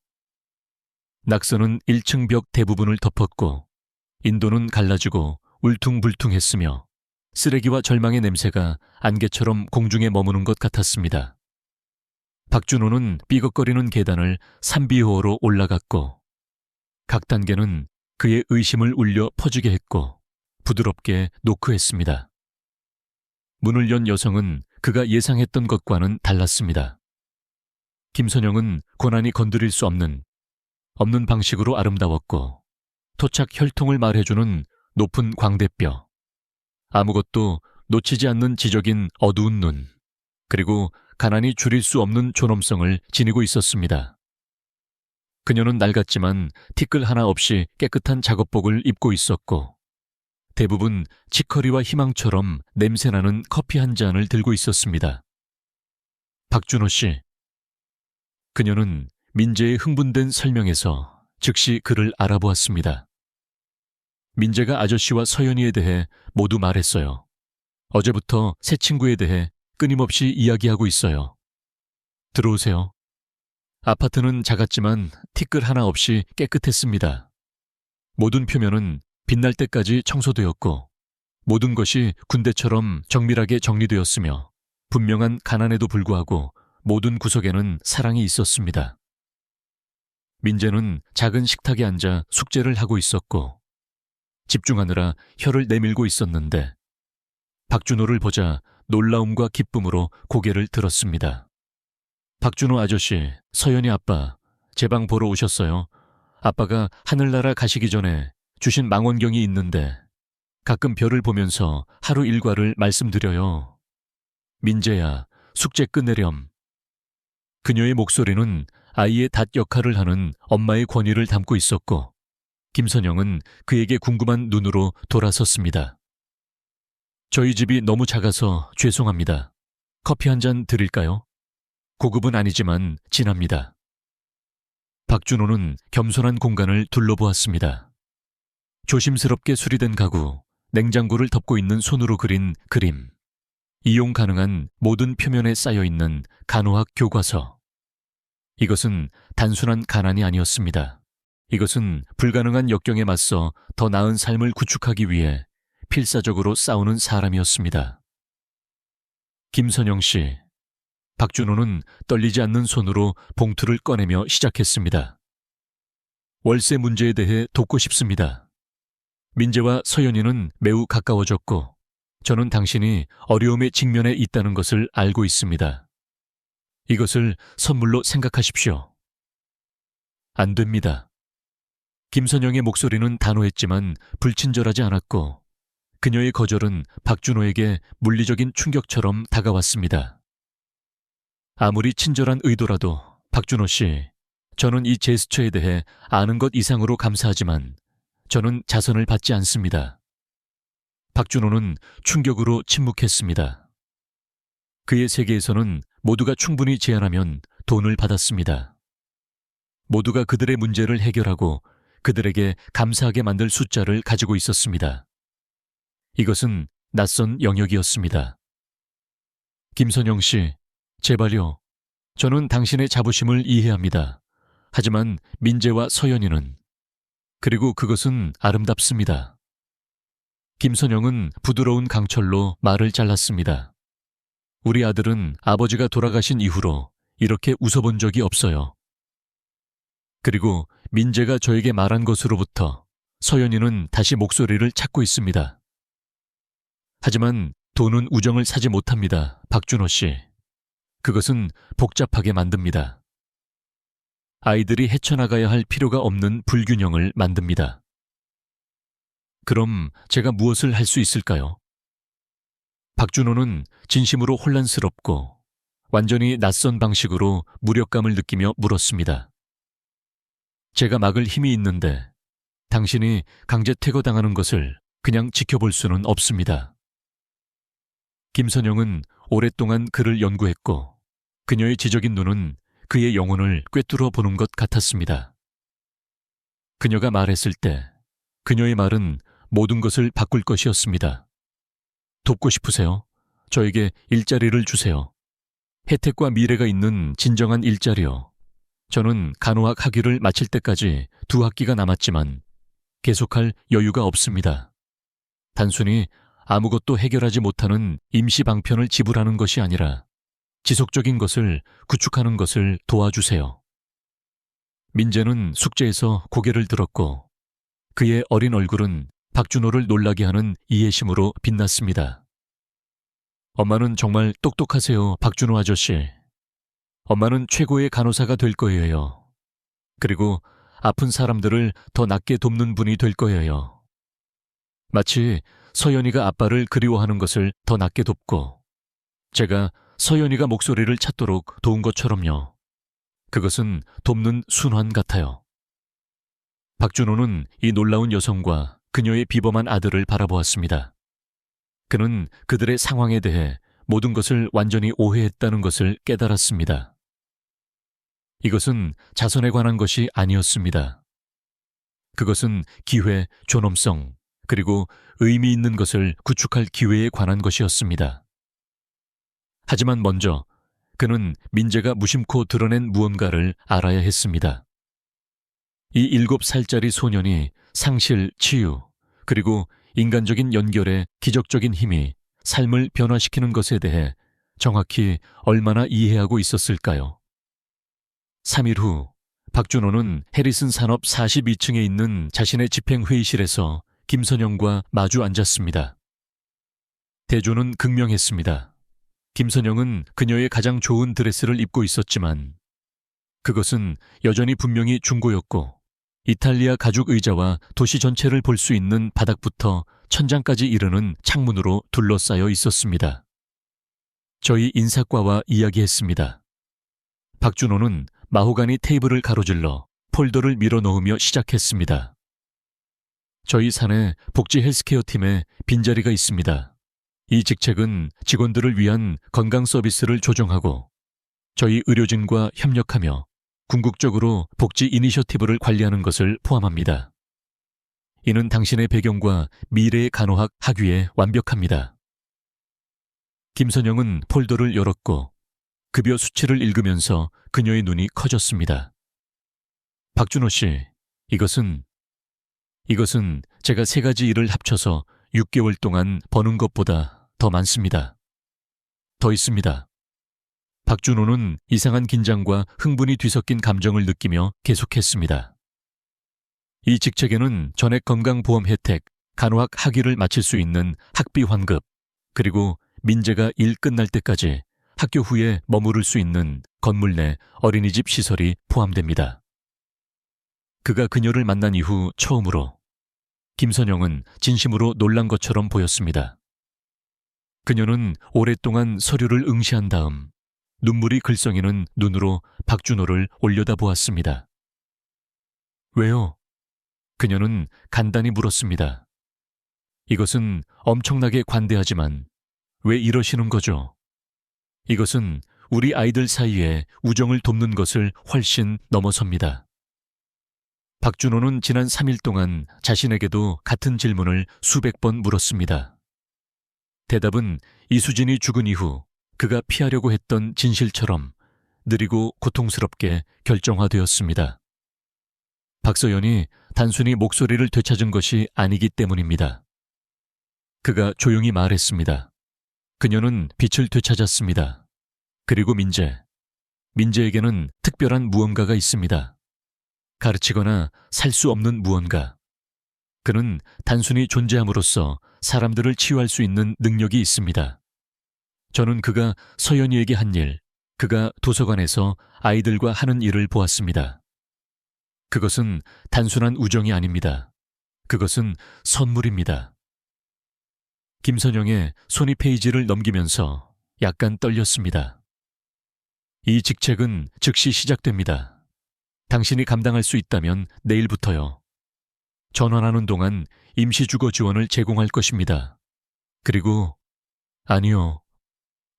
낙서는 1층 벽 대부분을 덮었고 인도는 갈라지고 울퉁불퉁했으며 쓰레기와 절망의 냄새가 안개처럼 공중에 머무는 것 같았습니다. 박준호는 삐걱거리는 계단을 3비호로 올라갔고 각 단계는 그의 의심을 울려 퍼지게 했고 부드럽게 노크했습니다. 문을 연 여성은 그가 예상했던 것과는 달랐습니다. 김선영은 고난이 건드릴 수 없는 방식으로 아름다웠고 토착 혈통을 말해주는 높은 광대뼈, 아무것도 놓치지 않는 지적인 어두운 눈, 그리고 가난이 줄일 수 없는 존엄성을 지니고 있었습니다. 그녀는 낡았지만 티끌 하나 없이 깨끗한 작업복을 입고 있었고 대부분 치커리와 희망처럼 냄새나는 커피 한 잔을 들고 있었습니다. 박준호 씨. 그녀는 민재의 흥분된 설명에서 즉시 그를 알아보았습니다. 민재가 아저씨와 서연이에 대해 모두 말했어요. 어제부터 새 친구에 대해 끊임없이 이야기하고 있어요. 들어오세요. 아파트는 작았지만 티끌 하나 없이 깨끗했습니다. 모든 표면은 빛날 때까지 청소되었고 모든 것이 군대처럼 정밀하게 정리되었으며 분명한 가난에도 불구하고 모든 구석에는 사랑이 있었습니다. 민재는 작은 식탁에 앉아 숙제를 하고 있었고 집중하느라 혀를 내밀고 있었는데 박준호를 보자 놀라움과 기쁨으로 고개를 들었습니다. 박준호 아저씨, 서연이 아빠, 제 방 보러 오셨어요. 아빠가 하늘나라 가시기 전에 주신 망원경이 있는데 가끔 별을 보면서 하루 일과를 말씀드려요. 민재야, 숙제 끝내렴. 그녀의 목소리는 아이의 닷 역할을 하는 엄마의 권위를 담고 있었고 김선영은 그에게 궁금한 눈으로 돌아섰습니다. 저희 집이 너무 작아서 죄송합니다. 커피 한 잔 드릴까요? 고급은 아니지만 진합니다. 박준호는 겸손한 공간을 둘러보았습니다. 조심스럽게 수리된 가구, 냉장고를 덮고 있는 손으로 그린 그림, 이용 가능한 모든 표면에 쌓여있는 간호학 교과서. 이것은 단순한 가난이 아니었습니다. 이것은 불가능한 역경에 맞서 더 나은 삶을 구축하기 위해 필사적으로 싸우는 사람이었습니다. 김선영 씨. 박준호는 떨리지 않는 손으로 봉투를 꺼내며 시작했습니다. 월세 문제에 대해 돕고 싶습니다. 민재와 서연이는 매우 가까워졌고 저는 당신이 어려움에 직면해 있다는 것을 알고 있습니다. 이것을 선물로 생각하십시오. 안 됩니다. 김선영의 목소리는 단호했지만 불친절하지 않았고 그녀의 거절은 박준호에게 물리적인 충격처럼 다가왔습니다. 아무리 친절한 의도라도 박준호 씨, 저는 이 제스처에 대해 아는 것 이상으로 감사하지만 저는 자선을 받지 않습니다. 박준호는 충격으로 침묵했습니다. 그의 세계에서는 모두가 충분히 제안하면 돈을 받았습니다. 모두가 그들의 문제를 해결하고 그들에게 감사하게 만들 숫자를 가지고 있었습니다. 이것은 낯선 영역이었습니다. 김선영 씨, 제발요. 저는 당신의 자부심을 이해합니다. 하지만 민재와 서연이는, 그리고 그것은 아름답습니다. 김선영은 부드러운 강철로 말을 잘랐습니다. 우리 아들은 아버지가 돌아가신 이후로 이렇게 웃어본 적이 없어요. 그리고 민재가 저에게 말한 것으로부터 서연이는 다시 목소리를 찾고 있습니다. 하지만 돈은 우정을 사지 못합니다, 박준호 씨. 그것은 복잡하게 만듭니다. 아이들이 헤쳐나가야 할 필요가 없는 불균형을 만듭니다. 그럼 제가 무엇을 할 수 있을까요? 박준호는 진심으로 혼란스럽고 완전히 낯선 방식으로 무력감을 느끼며 물었습니다. 제가 막을 힘이 있는데 당신이 강제 퇴거당하는 것을 그냥 지켜볼 수는 없습니다. 김선영은 오랫동안 그를 연구했고 그녀의 지적인 눈은 그의 영혼을 꿰뚫어 보는 것 같았습니다. 그녀가 말했을 때 그녀의 말은 모든 것을 바꿀 것이었습니다. 돕고 싶으세요? 저에게 일자리를 주세요. 혜택과 미래가 있는 진정한 일자리요. 저는 간호학 학위를 마칠 때까지 2학기가 남았지만 계속할 여유가 없습니다. 단순히 아무것도 해결하지 못하는 임시 방편을 지불하는 것이 아니라 지속적인 것을 구축하는 것을 도와주세요. 민재는 숙제에서 고개를 들었고 그의 어린 얼굴은 박준호를 놀라게 하는 이해심으로 빛났습니다. 엄마는 정말 똑똑하세요, 박준호 아저씨. 엄마는 최고의 간호사가 될 거예요. 그리고 아픈 사람들을 더 낫게 돕는 분이 될 거예요. 마치 서연이가 아빠를 그리워하는 것을 더 낫게 돕고 제가 서연이가 목소리를 찾도록 도운 것처럼요. 그것은 돕는 순환 같아요. 박준호는 이 놀라운 여성과 그녀의 비범한 아들을 바라보았습니다. 그는 그들의 상황에 대해 모든 것을 완전히 오해했다는 것을 깨달았습니다. 이것은 자선에 관한 것이 아니었습니다. 그것은 기회, 존엄성, 그리고 의미 있는 것을 구축할 기회에 관한 것이었습니다. 하지만 먼저 그는 민재가 무심코 드러낸 무언가를 알아야 했습니다. 이 7살짜리 소년이 상실, 치유, 그리고 인간적인 연결의 기적적인 힘이 삶을 변화시키는 것에 대해 정확히 얼마나 이해하고 있었을까요? 3일 후 박준호는 해리슨 산업 42층에 있는 자신의 집행회의실에서 김선영과 마주 앉았습니다. 대조는 극명했습니다. 김선영은 그녀의 가장 좋은 드레스를 입고 있었지만 그것은 여전히 분명히 중고였고 이탈리아 가죽 의자와 도시 전체를 볼 수 있는 바닥부터 천장까지 이르는 창문으로 둘러싸여 있었습니다. 저희 인사과와 이야기했습니다. 박준호는 마호가니 테이블을 가로질러 폴더를 밀어넣으며 시작했습니다. 저희 사내 복지 헬스케어 팀에 빈자리가 있습니다. 이 직책은 직원들을 위한 건강 서비스를 조정하고 저희 의료진과 협력하며 궁극적으로 복지 이니셔티브를 관리하는 것을 포함합니다. 이는 당신의 배경과 미래의 간호학 학위에 완벽합니다. 김선영은 폴더를 열었고 급여 수치를 읽으면서 그녀의 눈이 커졌습니다. 박준호 씨, 이것은 제가 3가지 일을 합쳐서 6개월 동안 버는 것보다 더 많습니다. 더 있습니다. 박준호는 이상한 긴장과 흥분이 뒤섞인 감정을 느끼며 계속했습니다. 이 직책에는 전액 건강보험 혜택, 간호학 학위를 마칠 수 있는 학비 환급, 그리고 민재가 일 끝날 때까지 학교 후에 머무를 수 있는 건물 내 어린이집 시설이 포함됩니다. 그가 그녀를 만난 이후 처음으로 김선영은 진심으로 놀란 것처럼 보였습니다. 그녀는 오랫동안 서류를 응시한 다음 눈물이 글썽이는 눈으로 박준호를 올려다보았습니다. 왜요? 그녀는 간단히 물었습니다. 이것은 엄청나게 관대하지만 왜 이러시는 거죠? 이것은 우리 아이들 사이에 우정을 돕는 것을 훨씬 넘어섭니다. 박준호는 지난 3일 동안 자신에게도 같은 질문을 수백 번 물었습니다. 대답은 이수진이 죽은 이후 그가 피하려고 했던 진실처럼 느리고 고통스럽게 결정화되었습니다. 박서연이 단순히 목소리를 되찾은 것이 아니기 때문입니다. 그가 조용히 말했습니다. 그녀는 빛을 되찾았습니다. 그리고 민재에게는 특별한 무언가가 있습니다. 가르치거나 살 수 없는 무언가. 그는 단순히 존재함으로써 사람들을 치유할 수 있는 능력이 있습니다. 저는 그가 서연이에게 한 일, 그가 도서관에서 아이들과 하는 일을 보았습니다. 그것은 단순한 우정이 아닙니다. 그것은 선물입니다. 김선영의 손이 페이지를 넘기면서 약간 떨렸습니다. 이 직책은 즉시 시작됩니다. 당신이 감당할 수 있다면 내일부터요. 전환하는 동안 임시주거 지원을 제공할 것입니다. 그리고 아니요.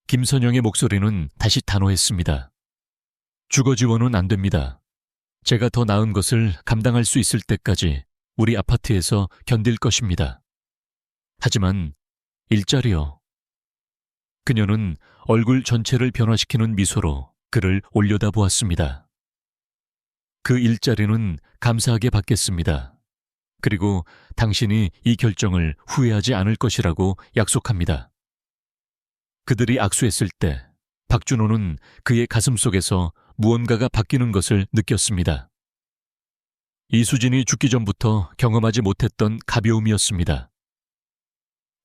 김선영의 목소리는 다시 단호했습니다. 주거 지원은 안 됩니다. 제가 더 나은 것을 감당할 수 있을 때까지 우리 아파트에서 견딜 것입니다. 하지만 일자리요. 그녀는 얼굴 전체를 변화시키는 미소로 그를 올려다보았습니다. 그 일자리는 감사하게 받겠습니다. 그리고 당신이 이 결정을 후회하지 않을 것이라고 약속합니다. 그들이 악수했을 때 박준호는 그의 가슴 속에서 무언가가 바뀌는 것을 느꼈습니다. 이수진이 죽기 전부터 경험하지 못했던 가벼움이었습니다.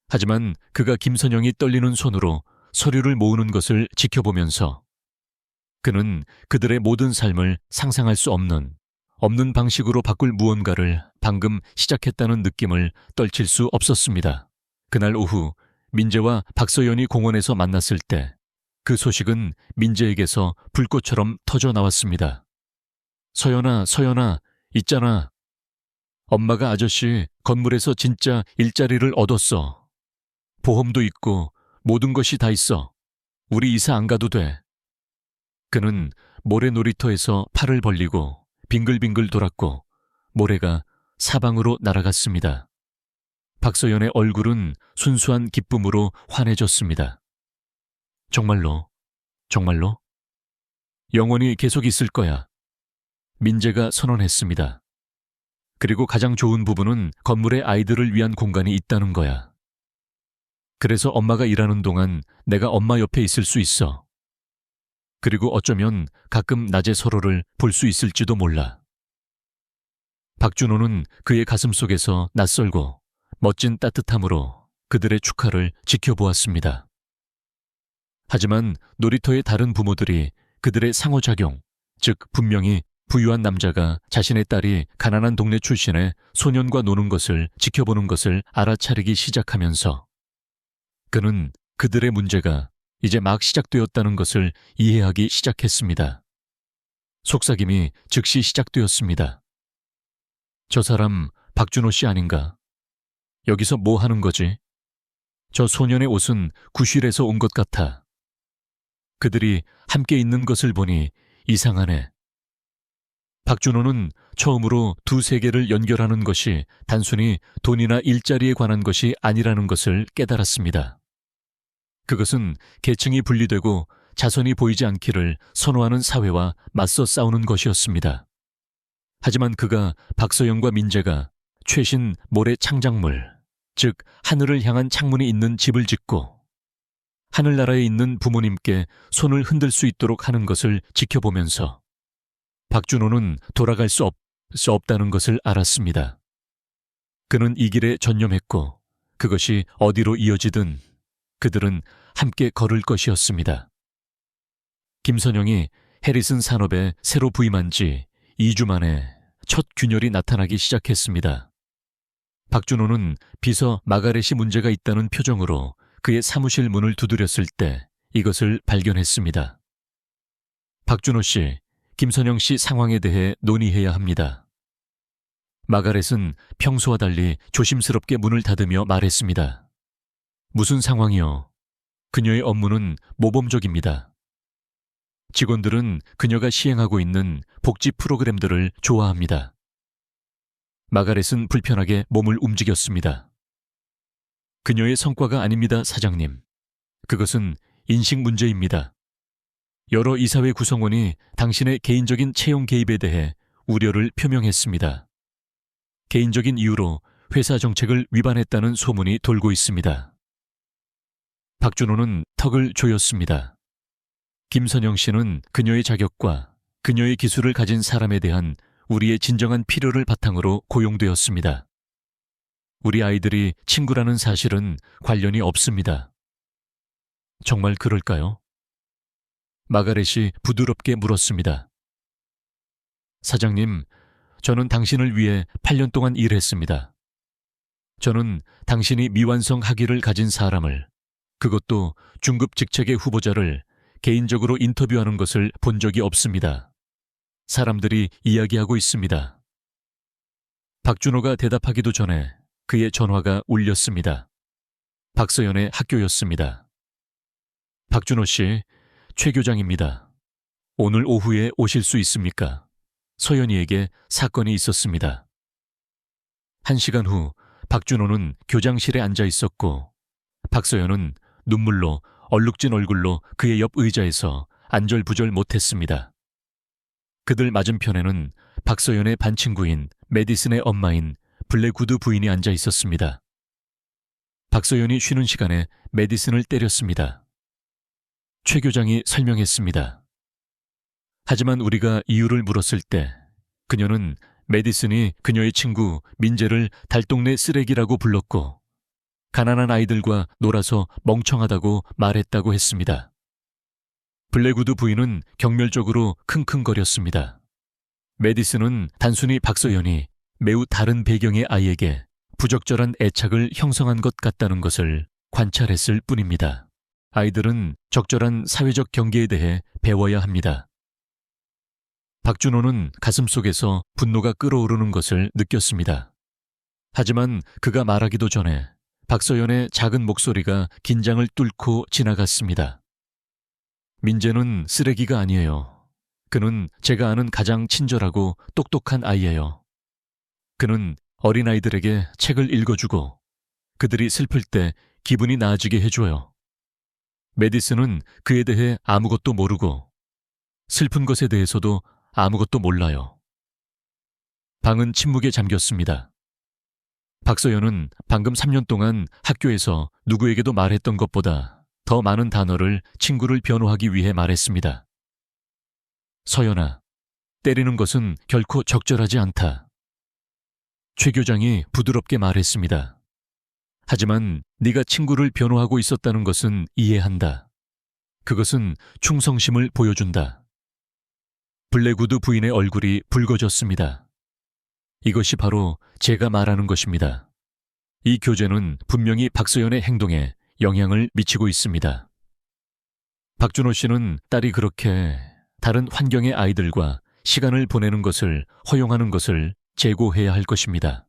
하지만 그가 김선영이 떨리는 손으로 서류를 모으는 것을 지켜보면서 그는 그들의 모든 삶을 상상할 수 없는 방식으로 바꿀 무언가를 방금 시작했다는 느낌을 떨칠 수 없었습니다. 그날 오후 민재와 박서연이 공원에서 만났을 때 그 소식은 민재에게서 불꽃처럼 터져 나왔습니다. 서연아, 있잖아. 엄마가 아저씨 건물에서 진짜 일자리를 얻었어. 보험도 있고 모든 것이 다 있어. 우리 이사 안 가도 돼. 그는 모래 놀이터에서 팔을 벌리고 빙글빙글 돌았고 모래가 사방으로 날아갔습니다. 박서연의 얼굴은 순수한 기쁨으로 환해졌습니다. 정말로? 영원히 계속 있을 거야. 민재가 선언했습니다. 그리고 가장 좋은 부분은 건물에 아이들을 위한 공간이 있다는 거야. 그래서 엄마가 일하는 동안 내가 엄마 옆에 있을 수 있어. 그리고 어쩌면 가끔 낮에 서로를 볼 수 있을지도 몰라. 박준호는 그의 가슴 속에서 낯설고 멋진 따뜻함으로 그들의 축하를 지켜보았습니다. 하지만 놀이터의 다른 부모들이 그들의 상호작용, 즉 분명히 부유한 남자가 자신의 딸이 가난한 동네 출신의 소년과 노는 것을 지켜보는 것을 알아차리기 시작하면서 그는 그들의 문제가 이제 막 시작되었다는 것을 이해하기 시작했습니다. 속삭임이 즉시 시작되었습니다. 저 사람 박준호 씨 아닌가? 여기서 뭐 하는 거지? 저 소년의 옷은 구실에서 온 것 같아. 그들이 함께 있는 것을 보니 이상하네. 박준호는 처음으로 두 세계를 연결하는 것이 단순히 돈이나 일자리에 관한 것이 아니라는 것을 깨달았습니다. 그것은 계층이 분리되고 자선이 보이지 않기를 선호하는 사회와 맞서 싸우는 것이었습니다. 하지만 그가 박서영과 민재가 최신 모래 창작물, 즉 하늘을 향한 창문이 있는 집을 짓고 하늘나라에 있는 부모님께 손을 흔들 수 있도록 하는 것을 지켜보면서 박준호는 돌아갈 수 없다는 것을 알았습니다. 그는 이 길에 전념했고 그것이 어디로 이어지든 그들은 함께 걸을 것이었습니다. 김선영이 해리슨 산업에 새로 부임한 지 2주 만에 첫 균열이 나타나기 시작했습니다. 박준호는 비서 마가렛이 문제가 있다는 표정으로 그의 사무실 문을 두드렸을 때 이것을 발견했습니다. 박준호 씨, 김선영 씨 상황에 대해 논의해야 합니다. 마가렛은 평소와 달리 조심스럽게 문을 닫으며 말했습니다. 무슨 상황이요? 그녀의 업무는 모범적입니다. 직원들은 그녀가 시행하고 있는 복지 프로그램들을 좋아합니다. 마가렛은 불편하게 몸을 움직였습니다. 그녀의 성과가 아닙니다, 사장님. 그것은 인식 문제입니다. 여러 이사회 구성원이 당신의 개인적인 채용 개입에 대해 우려를 표명했습니다. 개인적인 이유로 회사 정책을 위반했다는 소문이 돌고 있습니다. 박준호는 턱을 조였습니다. 김선영 씨는 그녀의 자격과 그녀의 기술을 가진 사람에 대한 우리의 진정한 필요를 바탕으로 고용되었습니다. 우리 아이들이 친구라는 사실은 관련이 없습니다. 정말 그럴까요? 마가렛이 부드럽게 물었습니다. 사장님, 저는 당신을 위해 8년 동안 일했습니다. 저는 당신이 미완성 학위를 가진 사람을, 그것도 중급 직책의 후보자를 개인적으로 인터뷰하는 것을 본 적이 없습니다. 사람들이 이야기하고 있습니다. 박준호가 대답하기도 전에 그의 전화가 울렸습니다. 박서연의 학교였습니다. 박준호 씨, 최 교장입니다. 오늘 오후에 오실 수 있습니까? 서연이에게 사건이 있었습니다. 1시간 후 박준호는 교장실에 앉아 있었고 박서연은 눈물로 얼룩진 얼굴로 그의 옆 의자에서 안절부절 못했습니다. 그들 맞은편에는 박서연의 반친구인 메디슨의 엄마인 블랙우드 부인이 앉아 있었습니다. 박서연이 쉬는 시간에 메디슨을 때렸습니다. 최 교장이 설명했습니다. 하지만 우리가 이유를 물었을 때 그녀는 메디슨이 그녀의 친구 민재를 달동네 쓰레기라고 불렀고 가난한 아이들과 놀아서 멍청하다고 말했다고 했습니다. 블랙우드 부인은 경멸적으로 킁킁거렸습니다. 메디슨은 단순히 박서연이 매우 다른 배경의 아이에게 부적절한 애착을 형성한 것 같다는 것을 관찰했을 뿐입니다. 아이들은 적절한 사회적 경계에 대해 배워야 합니다. 박준호는 가슴속에서 분노가 끓어오르는 것을 느꼈습니다. 하지만 그가 말하기도 전에 박서연의 작은 목소리가 긴장을 뚫고 지나갔습니다. 민재는 쓰레기가 아니에요. 그는 제가 아는 가장 친절하고 똑똑한 아이예요. 그는 어린아이들에게 책을 읽어주고 그들이 슬플 때 기분이 나아지게 해줘요. 메디슨은 그에 대해 아무것도 모르고 슬픈 것에 대해서도 아무것도 몰라요. 방은 침묵에 잠겼습니다. 박서연은 방금 3년 동안 학교에서 누구에게도 말했던 것보다 더 많은 단어를 친구를 변호하기 위해 말했습니다. 서연아, 때리는 것은 결코 적절하지 않다. 최 교장이 부드럽게 말했습니다. 하지만 네가 친구를 변호하고 있었다는 것은 이해한다. 그것은 충성심을 보여준다. 블랙우드 부인의 얼굴이 붉어졌습니다. 이것이 바로 제가 말하는 것입니다. 이 교재는 분명히 박서연의 행동에 영향을 미치고 있습니다. 박준호 씨는 딸이 그렇게 다른 환경의 아이들과 시간을 보내는 것을 허용하는 것을 재고해야 할 것입니다.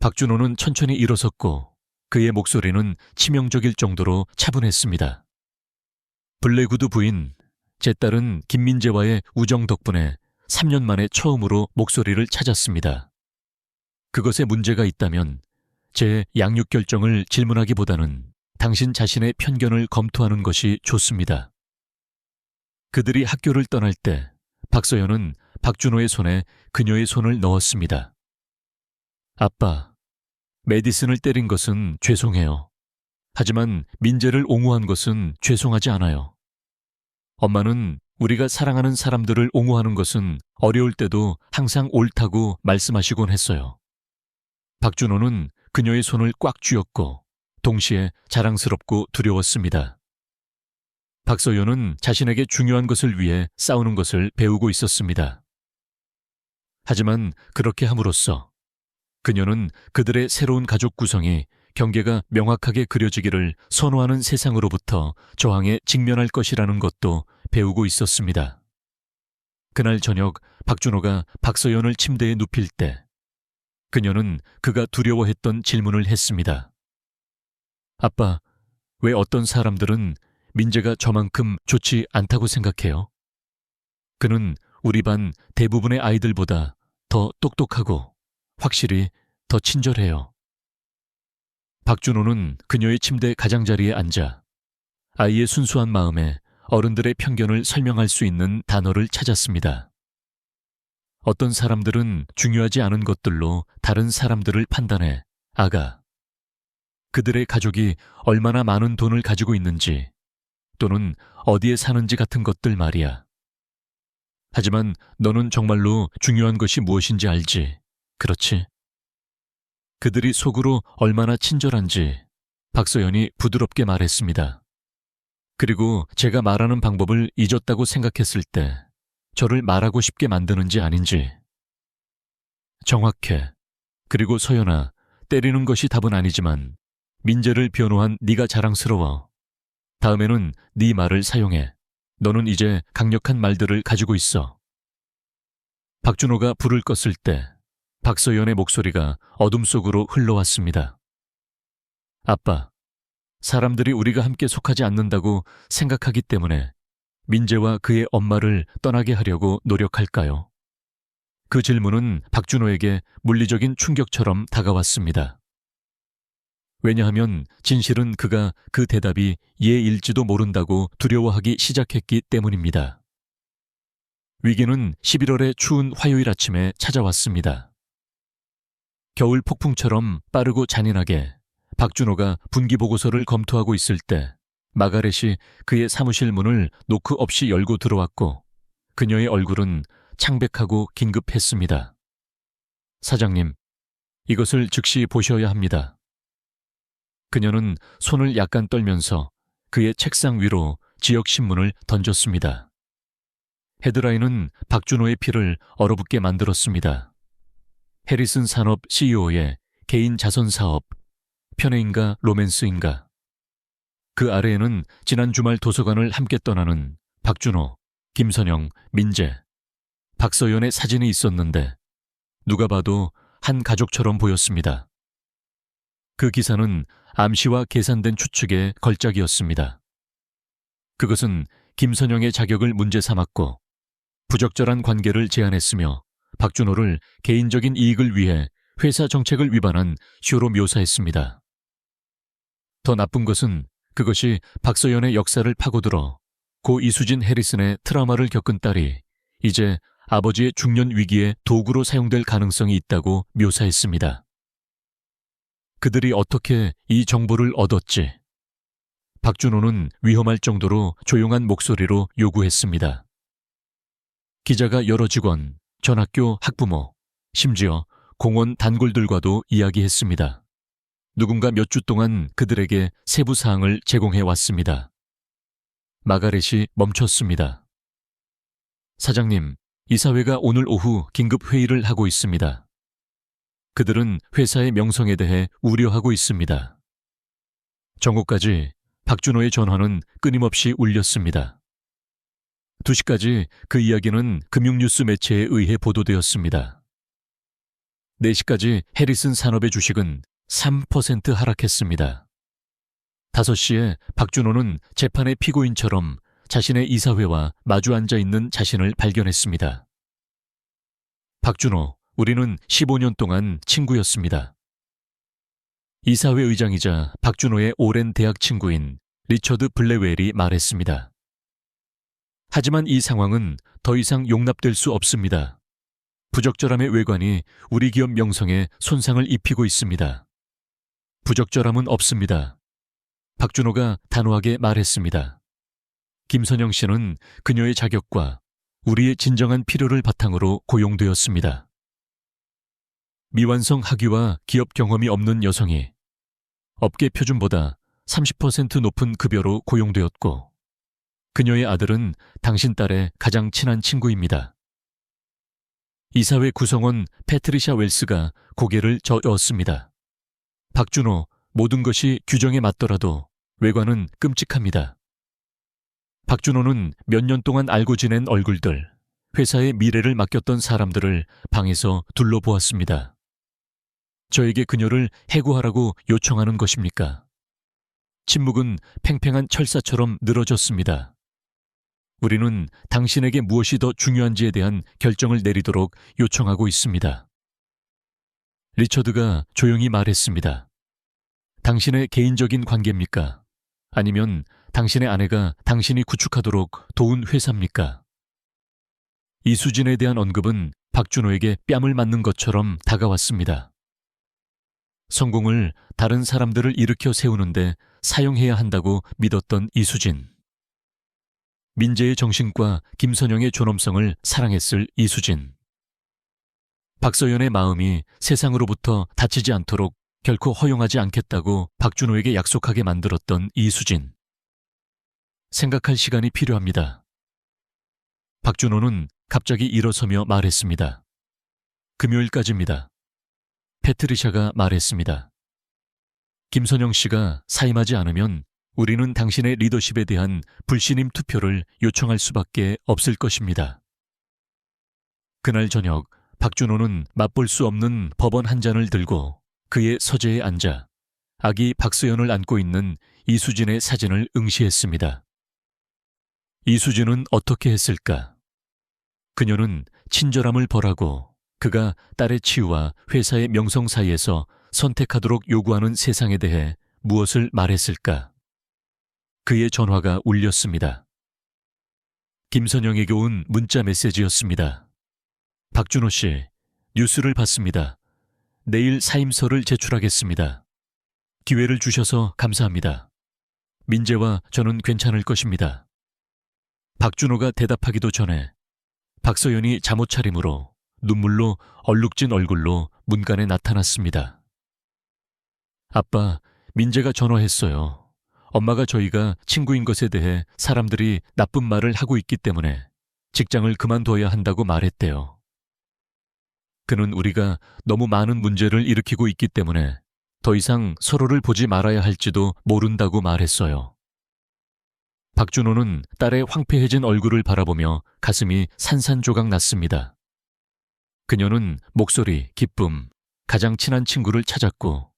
박준호는 천천히 일어섰고 그의 목소리는 치명적일 정도로 차분했습니다. 블랙우드 부인, 제 딸은 김민재와의 우정 덕분에 3년 만에 처음으로 목소리를 찾았습니다. 그것에 문제가 있다면 제 양육 결정을 질문하기보다는 당신 자신의 편견을 검토하는 것이 좋습니다. 그들이 학교를 떠날 때 박서연은 박준호의 손에 그녀의 손을 넣었습니다. 아빠, 메디슨을 때린 것은 죄송해요. 하지만 민재를 옹호한 것은 죄송하지 않아요. 엄마는 우리가 사랑하는 사람들을 옹호하는 것은 어려울 때도 항상 옳다고 말씀하시곤 했어요. 박준호는 그녀의 손을 꽉 쥐었고 동시에 자랑스럽고 두려웠습니다. 박서연은 자신에게 중요한 것을 위해 싸우는 것을 배우고 있었습니다. 하지만 그렇게 함으로써 그녀는 그들의 새로운 가족 구성이 경계가 명확하게 그려지기를 선호하는 세상으로부터 저항에 직면할 것이라는 것도 배우고 있었습니다. 그날 저녁 박준호가 박서연을 침대에 눕힐 때 그녀는 그가 두려워했던 질문을 했습니다. 아빠, 왜 어떤 사람들은 민재가 저만큼 좋지 않다고 생각해요? 그는 우리 반 대부분의 아이들보다 더 똑똑하고 확실히 더 친절해요. 박준호는 그녀의 침대 가장자리에 앉아 아이의 순수한 마음에 어른들의 편견을 설명할 수 있는 단어를 찾았습니다. 어떤 사람들은 중요하지 않은 것들로 다른 사람들을 판단해 아가. 그들의 가족이 얼마나 많은 돈을 가지고 있는지 또는 어디에 사는지 같은 것들 말이야. 하지만 너는 정말로 중요한 것이 무엇인지 알지? 그렇지? 그들이 속으로 얼마나 친절한지 박서연이 부드럽게 말했습니다. 그리고 제가 말하는 방법을 잊었다고 생각했을 때 저를 말하고 싶게 만드는지 아닌지. 정확해. 그리고 서연아, 때리는 것이 답은 아니지만 민재를 변호한 네가 자랑스러워. 다음에는 네 말을 사용해. 너는 이제 강력한 말들을 가지고 있어. 박준호가 불을 껐을 때 박서연의 목소리가 어둠 속으로 흘러왔습니다. 아빠, 사람들이 우리가 함께 속하지 않는다고 생각하기 때문에 민재와 그의 엄마를 떠나게 하려고 노력할까요? 그 질문은 박준호에게 물리적인 충격처럼 다가왔습니다. 왜냐하면 진실은 그가 그 대답이 예일지도 모른다고 두려워하기 시작했기 때문입니다. 위기는 11월의 추운 화요일 아침에 찾아왔습니다. 겨울 폭풍처럼 빠르고 잔인하게 박준호가 분기보고서를 검토하고 있을 때 마가렛이 그의 사무실 문을 노크 없이 열고 들어왔고 그녀의 얼굴은 창백하고 긴급했습니다. 사장님, 이것을 즉시 보셔야 합니다. 그녀는 손을 약간 떨면서 그의 책상 위로 지역신문을 던졌습니다. 헤드라인은 박준호의 피를 얼어붙게 만들었습니다. 해리슨 산업 CEO의 개인 자선 사업, 편애인가 로맨스인가. 그 아래에는 지난 주말 도서관을 함께 떠나는 박준호, 김선영, 민재, 박서연의 사진이 있었는데 누가 봐도 한 가족처럼 보였습니다. 그 기사는 암시와 계산된 추측의 걸작이었습니다. 그것은 김선영의 자격을 문제 삼았고 부적절한 관계를 제안했으며 박준호를 개인적인 이익을 위해 회사 정책을 위반한 쇼로 묘사했습니다. 더 나쁜 것은 그것이 박서연의 역사를 파고들어 고 이수진 해리슨의 트라우마를 겪은 딸이 이제 아버지의 중년 위기에 도구로 사용될 가능성이 있다고 묘사했습니다. 그들이 어떻게 이 정보를 얻었지? 박준호는 위험할 정도로 조용한 목소리로 요구했습니다. 기자가 여러 직원, 전학교 학부모, 심지어 공원 단골들과도 이야기했습니다. 누군가 몇 주 동안 그들에게 세부 사항을 제공해 왔습니다. 마가렛이 멈췄습니다. 사장님, 이사회가 오늘 오후 긴급 회의를 하고 있습니다. 그들은 회사의 명성에 대해 우려하고 있습니다. 정오까지 박준호의 전화는 끊임없이 울렸습니다. 2시까지 그 이야기는 금융뉴스 매체에 의해 보도되었습니다. 4시까지 해리슨 산업의 주식은 3% 하락했습니다. 5시에 박준호는 재판의 피고인처럼 자신의 이사회와 마주 앉아 있는 자신을 발견했습니다. 박준호, 우리는 15년 동안 친구였습니다. 이사회 의장이자 박준호의 오랜 대학 친구인 리처드 블레웰이 말했습니다. 하지만 이 상황은 더 이상 용납될 수 없습니다. 부적절함의 외관이 우리 기업 명성에 손상을 입히고 있습니다. 부적절함은 없습니다. 박준호가 단호하게 말했습니다. 김선영 씨는 그녀의 자격과 우리의 진정한 필요를 바탕으로 고용되었습니다. 미완성 학위와 기업 경험이 없는 여성이 업계 표준보다 30% 높은 급여로 고용되었고 그녀의 아들은 당신 딸의 가장 친한 친구입니다. 이사회 구성원 패트리샤 웰스가 고개를 저었습니다. 박준호, 모든 것이 규정에 맞더라도 외관은 끔찍합니다. 박준호는 몇 년 동안 알고 지낸 얼굴들, 회사의 미래를 맡겼던 사람들을 방에서 둘러보았습니다. 저에게 그녀를 해고하라고 요청하는 것입니까? 침묵은 팽팽한 철사처럼 늘어졌습니다. 우리는 당신에게 무엇이 더 중요한지에 대한 결정을 내리도록 요청하고 있습니다. 리처드가 조용히 말했습니다. 당신의 개인적인 관계입니까? 아니면 당신의 아내가 당신이 구축하도록 도운 회사입니까? 이수진에 대한 언급은 박준호에게 뺨을 맞는 것처럼 다가왔습니다. 성공을 다른 사람들을 일으켜 세우는데 사용해야 한다고 믿었던 이수진. 민재의 정신과 김선영의 존엄성을 사랑했을 이수진. 박서연의 마음이 세상으로부터 다치지 않도록 결코 허용하지 않겠다고 박준호에게 약속하게 만들었던 이수진. 생각할 시간이 필요합니다. 박준호는 갑자기 일어서며 말했습니다. 금요일까지입니다. 패트리샤가 말했습니다. 김선영 씨가 사임하지 않으면 우리는 당신의 리더십에 대한 불신임 투표를 요청할 수밖에 없을 것입니다. 그날 저녁 박준호는 맛볼 수 없는 법원 한 잔을 들고 그의 서재에 앉아 아기 박서연을 안고 있는 이수진의 사진을 응시했습니다. 이수진은 어떻게 했을까? 그녀는 친절함을 벌하고 그가 딸의 치유와 회사의 명성 사이에서 선택하도록 요구하는 세상에 대해 무엇을 말했을까? 그의 전화가 울렸습니다. 김선영에게 온 문자 메시지였습니다. 박준호 씨, 뉴스를 봤습니다. 내일 사임서를 제출하겠습니다. 기회를 주셔서 감사합니다. 민재와 저는 괜찮을 것입니다. 박준호가 대답하기도 전에 박서연이 잠옷 차림으로 눈물로 얼룩진 얼굴로 문간에 나타났습니다. 아빠, 민재가 전화했어요. 엄마가 저희가 친구인 것에 대해 사람들이 나쁜 말을 하고 있기 때문에 직장을 그만둬야 한다고 말했대요. 그는 우리가 너무 많은 문제를 일으키고 있기 때문에 더 이상 서로를 보지 말아야 할지도 모른다고 말했어요. 박준호는 딸의 황폐해진 얼굴을 바라보며 가슴이 산산조각 났습니다. 그녀는 목소리, 기쁨, 가장 친한 친구를 찾았고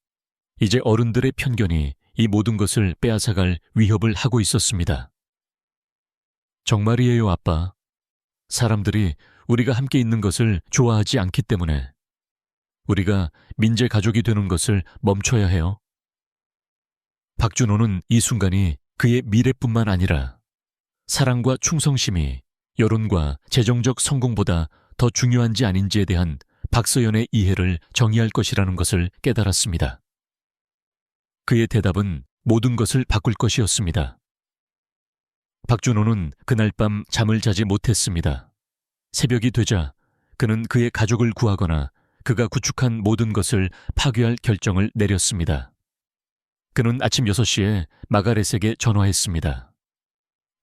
이제 어른들의 편견이 이 모든 것을 빼앗아갈 위협을 하고 있었습니다. 정말이에요, 아빠. 사람들이 우리가 함께 있는 것을 좋아하지 않기 때문에 우리가 민재 가족이 되는 것을 멈춰야 해요. 박준호는 이 순간이 그의 미래뿐만 아니라 사랑과 충성심이 여론과 재정적 성공보다 더 중요한지 아닌지에 대한 박서연의 이해를 정의할 것이라는 것을 깨달았습니다. 그의 대답은 모든 것을 바꿀 것이었습니다. 박준호는 그날 밤 잠을 자지 못했습니다. 새벽이 되자 그는 그의 가족을 구하거나 그가 구축한 모든 것을 파괴할 결정을 내렸습니다. 그는 아침 6시에 마가렛에게 전화했습니다.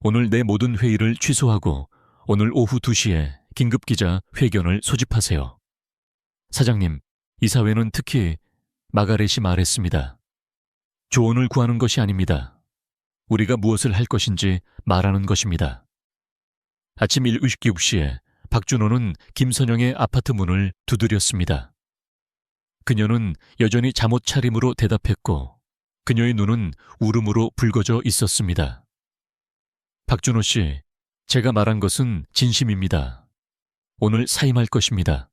오늘 내 모든 회의를 취소하고 오늘 오후 2시에 긴급기자 회견을 소집하세요. 사장님, 이사회는 특히 마가렛이 말했습니다. 조언을 구하는 것이 아닙니다. 우리가 무엇을 할 것인지 말하는 것입니다. 아침 7시에 박준호는 김선영의 아파트 문을 두드렸습니다. 그녀는 여전히 잠옷 차림으로 대답했고 그녀의 눈은 울음으로 붉어져 있었습니다. 박준호 씨, 제가 말한 것은 진심입니다. 오늘 사임할 것입니다.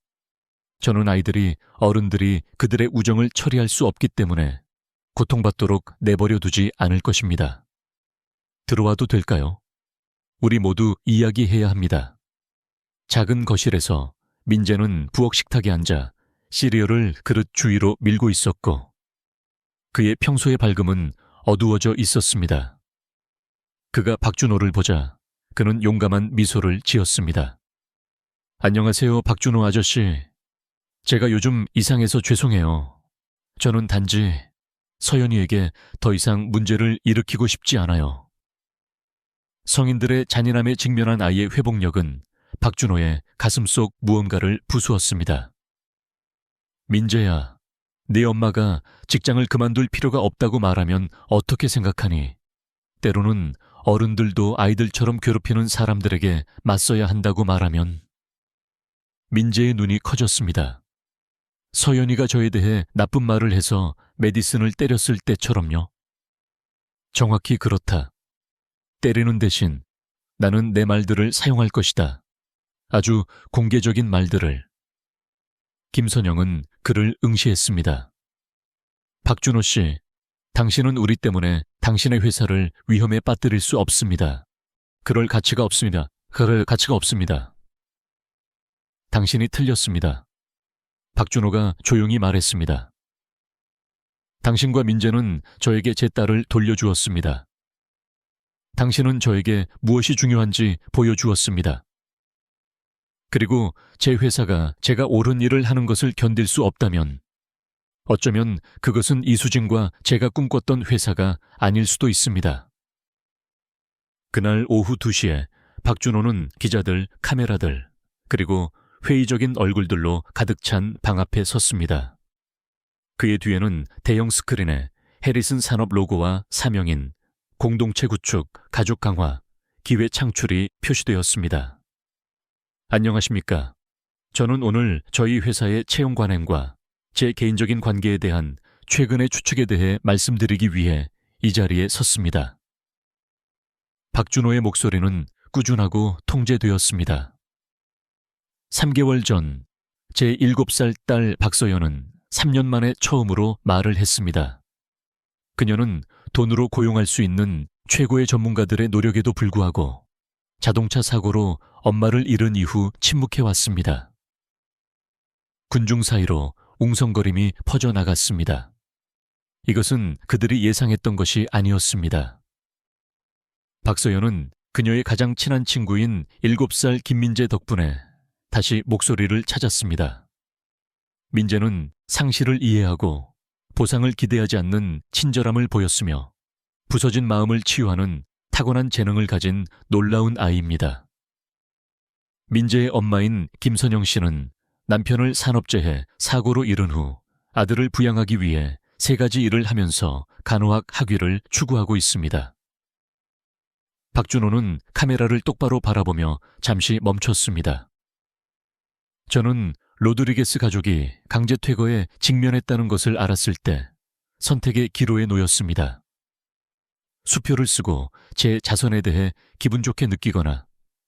저는 아이들이, 어른들이 그들의 우정을 처리할 수 없기 때문에 고통받도록 내버려 두지 않을 것입니다. 들어와도 될까요? 우리 모두 이야기해야 합니다. 작은 거실에서 민재는 부엌 식탁에 앉아 시리얼을 그릇 주위로 밀고 있었고 그의 평소의 밝음은 어두워져 있었습니다. 그가 박준호를 보자 그는 용감한 미소를 지었습니다. 안녕하세요, 박준호 아저씨. 제가 요즘 이상해서 죄송해요. 저는 단지 서연이에게 더 이상 문제를 일으키고 싶지 않아요. 성인들의 잔인함에 직면한 아이의 회복력은 박준호의 가슴속 무언가를 부수었습니다. 민재야, 네 엄마가 직장을 그만둘 필요가 없다고 말하면 어떻게 생각하니? 때로는 어른들도 아이들처럼 괴롭히는 사람들에게 맞서야 한다고 말하면. 민재의 눈이 커졌습니다. 서연이가 저에 대해 나쁜 말을 해서 메디슨을 때렸을 때처럼요. 정확히 그렇다. 때리는 대신 나는 내 말들을 사용할 것이다. 아주 공개적인 말들을. 김선영은 그를 응시했습니다. 박준호 씨, 당신은 우리 때문에 당신의 회사를 위험에 빠뜨릴 수 없습니다. 그럴 가치가 없습니다. 그럴 가치가 없습니다. 당신이 틀렸습니다. 박준호가 조용히 말했습니다. 당신과 민재는 저에게 제 딸을 돌려주었습니다. 당신은 저에게 무엇이 중요한지 보여주었습니다. 그리고 제 회사가 제가 옳은 일을 하는 것을 견딜 수 없다면 어쩌면 그것은 이수진과 제가 꿈꿨던 회사가 아닐 수도 있습니다. 그날 오후 2시에 박준호는 기자들, 카메라들, 그리고 회의적인 얼굴들로 가득 찬 방 앞에 섰습니다. 그의 뒤에는 대형 스크린에 해리슨 산업 로고와 사명인, 공동체 구축, 가족 강화, 기회 창출이 표시되었습니다. 안녕하십니까. 저는 오늘 저희 회사의 채용 관행과 제 개인적인 관계에 대한 최근의 추측에 대해 말씀드리기 위해 이 자리에 섰습니다. 박준호의 목소리는 꾸준하고 통제되었습니다. 3개월 전, 제 7살 딸 박서연은 3년 만에 처음으로 말을 했습니다. 그녀는 돈으로 고용할 수 있는 최고의 전문가들의 노력에도 불구하고 자동차 사고로 엄마를 잃은 이후 침묵해왔습니다. 군중 사이로 웅성거림이 퍼져나갔습니다. 이것은 그들이 예상했던 것이 아니었습니다. 박서연은 그녀의 가장 친한 친구인 7살 김민재 덕분에 다시 목소리를 찾았습니다. 민재는 상실을 이해하고 보상을 기대하지 않는 친절함을 보였으며 부서진 마음을 치유하는 타고난 재능을 가진 놀라운 아이입니다. 민재의 엄마인 김선영 씨는 남편을 산업재해 사고로 잃은 후 아들을 부양하기 위해 3가지 일을 하면서 간호학 학위를 추구하고 있습니다. 박준호는 카메라를 똑바로 바라보며 잠시 멈췄습니다. 저는 로드리게스 가족이 강제퇴거에 직면했다는 것을 알았을 때 선택의 기로에 놓였습니다. 수표를 쓰고 제 자선에 대해 기분 좋게 느끼거나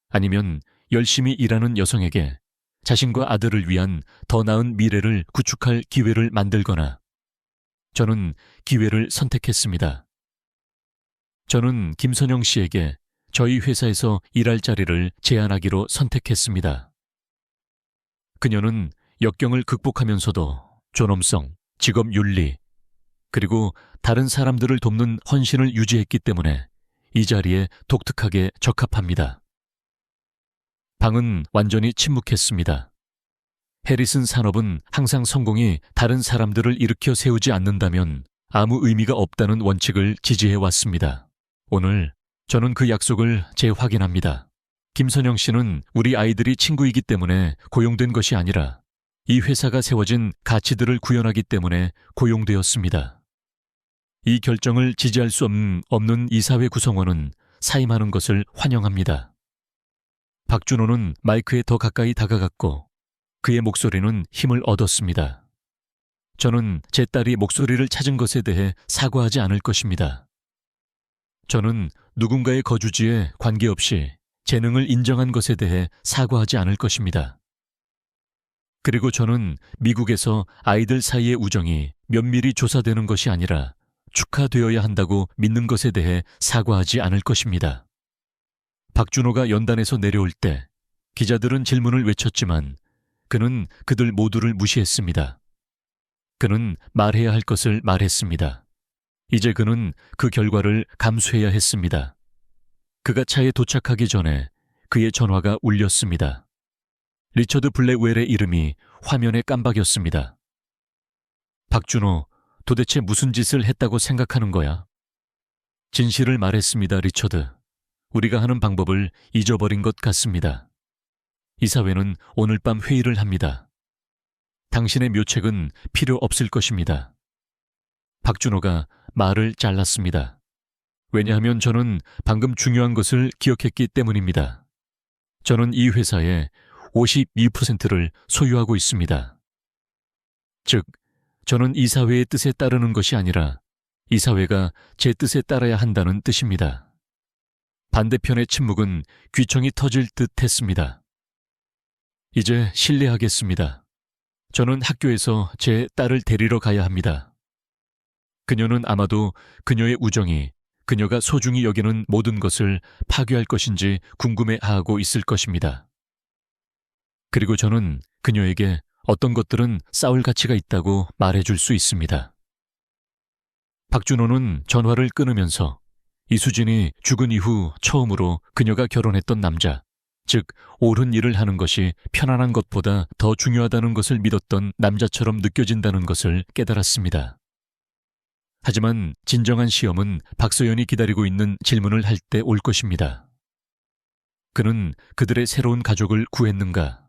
아니면 열심히 일하는 여성에게 자신과 아들을 위한 더 나은 미래를 구축할 기회를 만들거나 저는 기회를 선택했습니다. 저는 김선영 씨에게 저희 회사에서 일할 자리를 제안하기로 선택했습니다. 그녀는 역경을 극복하면서도 존엄성, 직업 윤리, 그리고 다른 사람들을 돕는 헌신을 유지했기 때문에 이 자리에 독특하게 적합합니다. 방은 완전히 침묵했습니다. 해리슨 산업은 항상 성공이 다른 사람들을 일으켜 세우지 않는다면 아무 의미가 없다는 원칙을 지지해왔습니다. 오늘 저는 그 약속을 재확인합니다. 김선영 씨는 우리 아이들이 친구이기 때문에 고용된 것이 아니라 이 회사가 세워진 가치들을 구현하기 때문에 고용되었습니다. 이 결정을 지지할 수 없는 이사회 구성원은 사임하는 것을 환영합니다. 박준호는 마이크에 더 가까이 다가갔고 그의 목소리는 힘을 얻었습니다. 저는 제 딸이 목소리를 찾은 것에 대해 사과하지 않을 것입니다. 저는 누군가의 거주지에 관계없이 재능을 인정한 것에 대해 사과하지 않을 것입니다. 그리고 저는 미국에서 아이들 사이의 우정이 면밀히 조사되는 것이 아니라 축하되어야 한다고 믿는 것에 대해 사과하지 않을 것입니다. 박준호가 연단에서 내려올 때 기자들은 질문을 외쳤지만 그는 그들 모두를 무시했습니다. 그는 말해야 할 것을 말했습니다. 이제 그는 그 결과를 감수해야 했습니다. 그가 차에 도착하기 전에 그의 전화가 울렸습니다. 리처드 블랙웰의 이름이 화면에 깜박였습니다. 박준호, 도대체 무슨 짓을 했다고 생각하는 거야? 진실을 말했습니다, 리처드. 우리가 하는 방법을 잊어버린 것 같습니다. 이사회는 오늘 밤 회의를 합니다. 당신의 묘책은 필요 없을 것입니다. 박준호가 말을 잘랐습니다. 왜냐하면 저는 방금 중요한 것을 기억했기 때문입니다. 저는 이 회사의 52%를 소유하고 있습니다. 즉, 저는 이 사회의 뜻에 따르는 것이 아니라 이 사회가 제 뜻에 따라야 한다는 뜻입니다. 반대편의 침묵은 귀청이 터질 듯 했습니다. 이제 실례하겠습니다. 저는 학교에서 제 딸을 데리러 가야 합니다. 그녀는 아마도 그녀의 우정이 그녀가 소중히 여기는 모든 것을 파괴할 것인지 궁금해하고 있을 것입니다. 그리고 저는 그녀에게 어떤 것들은 싸울 가치가 있다고 말해줄 수 있습니다. 박준호는 전화를 끊으면서 이수진이 죽은 이후 처음으로 그녀가 결혼했던 남자, 즉 옳은 일을 하는 것이 편안한 것보다 더 중요하다는 것을 믿었던 남자처럼 느껴진다는 것을 깨달았습니다. 하지만 진정한 시험은 박소연이 기다리고 있는 질문을 할 때 올 것입니다. 그는 그들의 새로운 가족을 구했는가?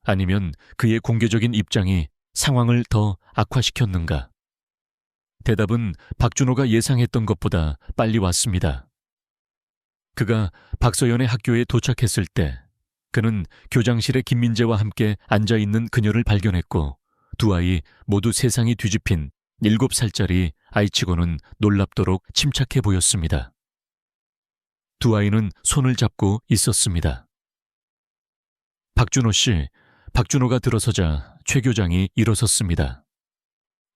아니면 그의 공개적인 입장이 상황을 더 악화시켰는가? 대답은 박준호가 예상했던 것보다 빨리 왔습니다. 그가 박소연의 학교에 도착했을 때 그는 교장실에 김민재와 함께 앉아있는 그녀를 발견했고 두 아이 모두 세상이 뒤집힌 7살짜리 아이치고는 놀랍도록 침착해 보였습니다. 두 아이는 손을 잡고 있었습니다. 박준호 씨, 박준호가 들어서자 최 교장이 일어섰습니다.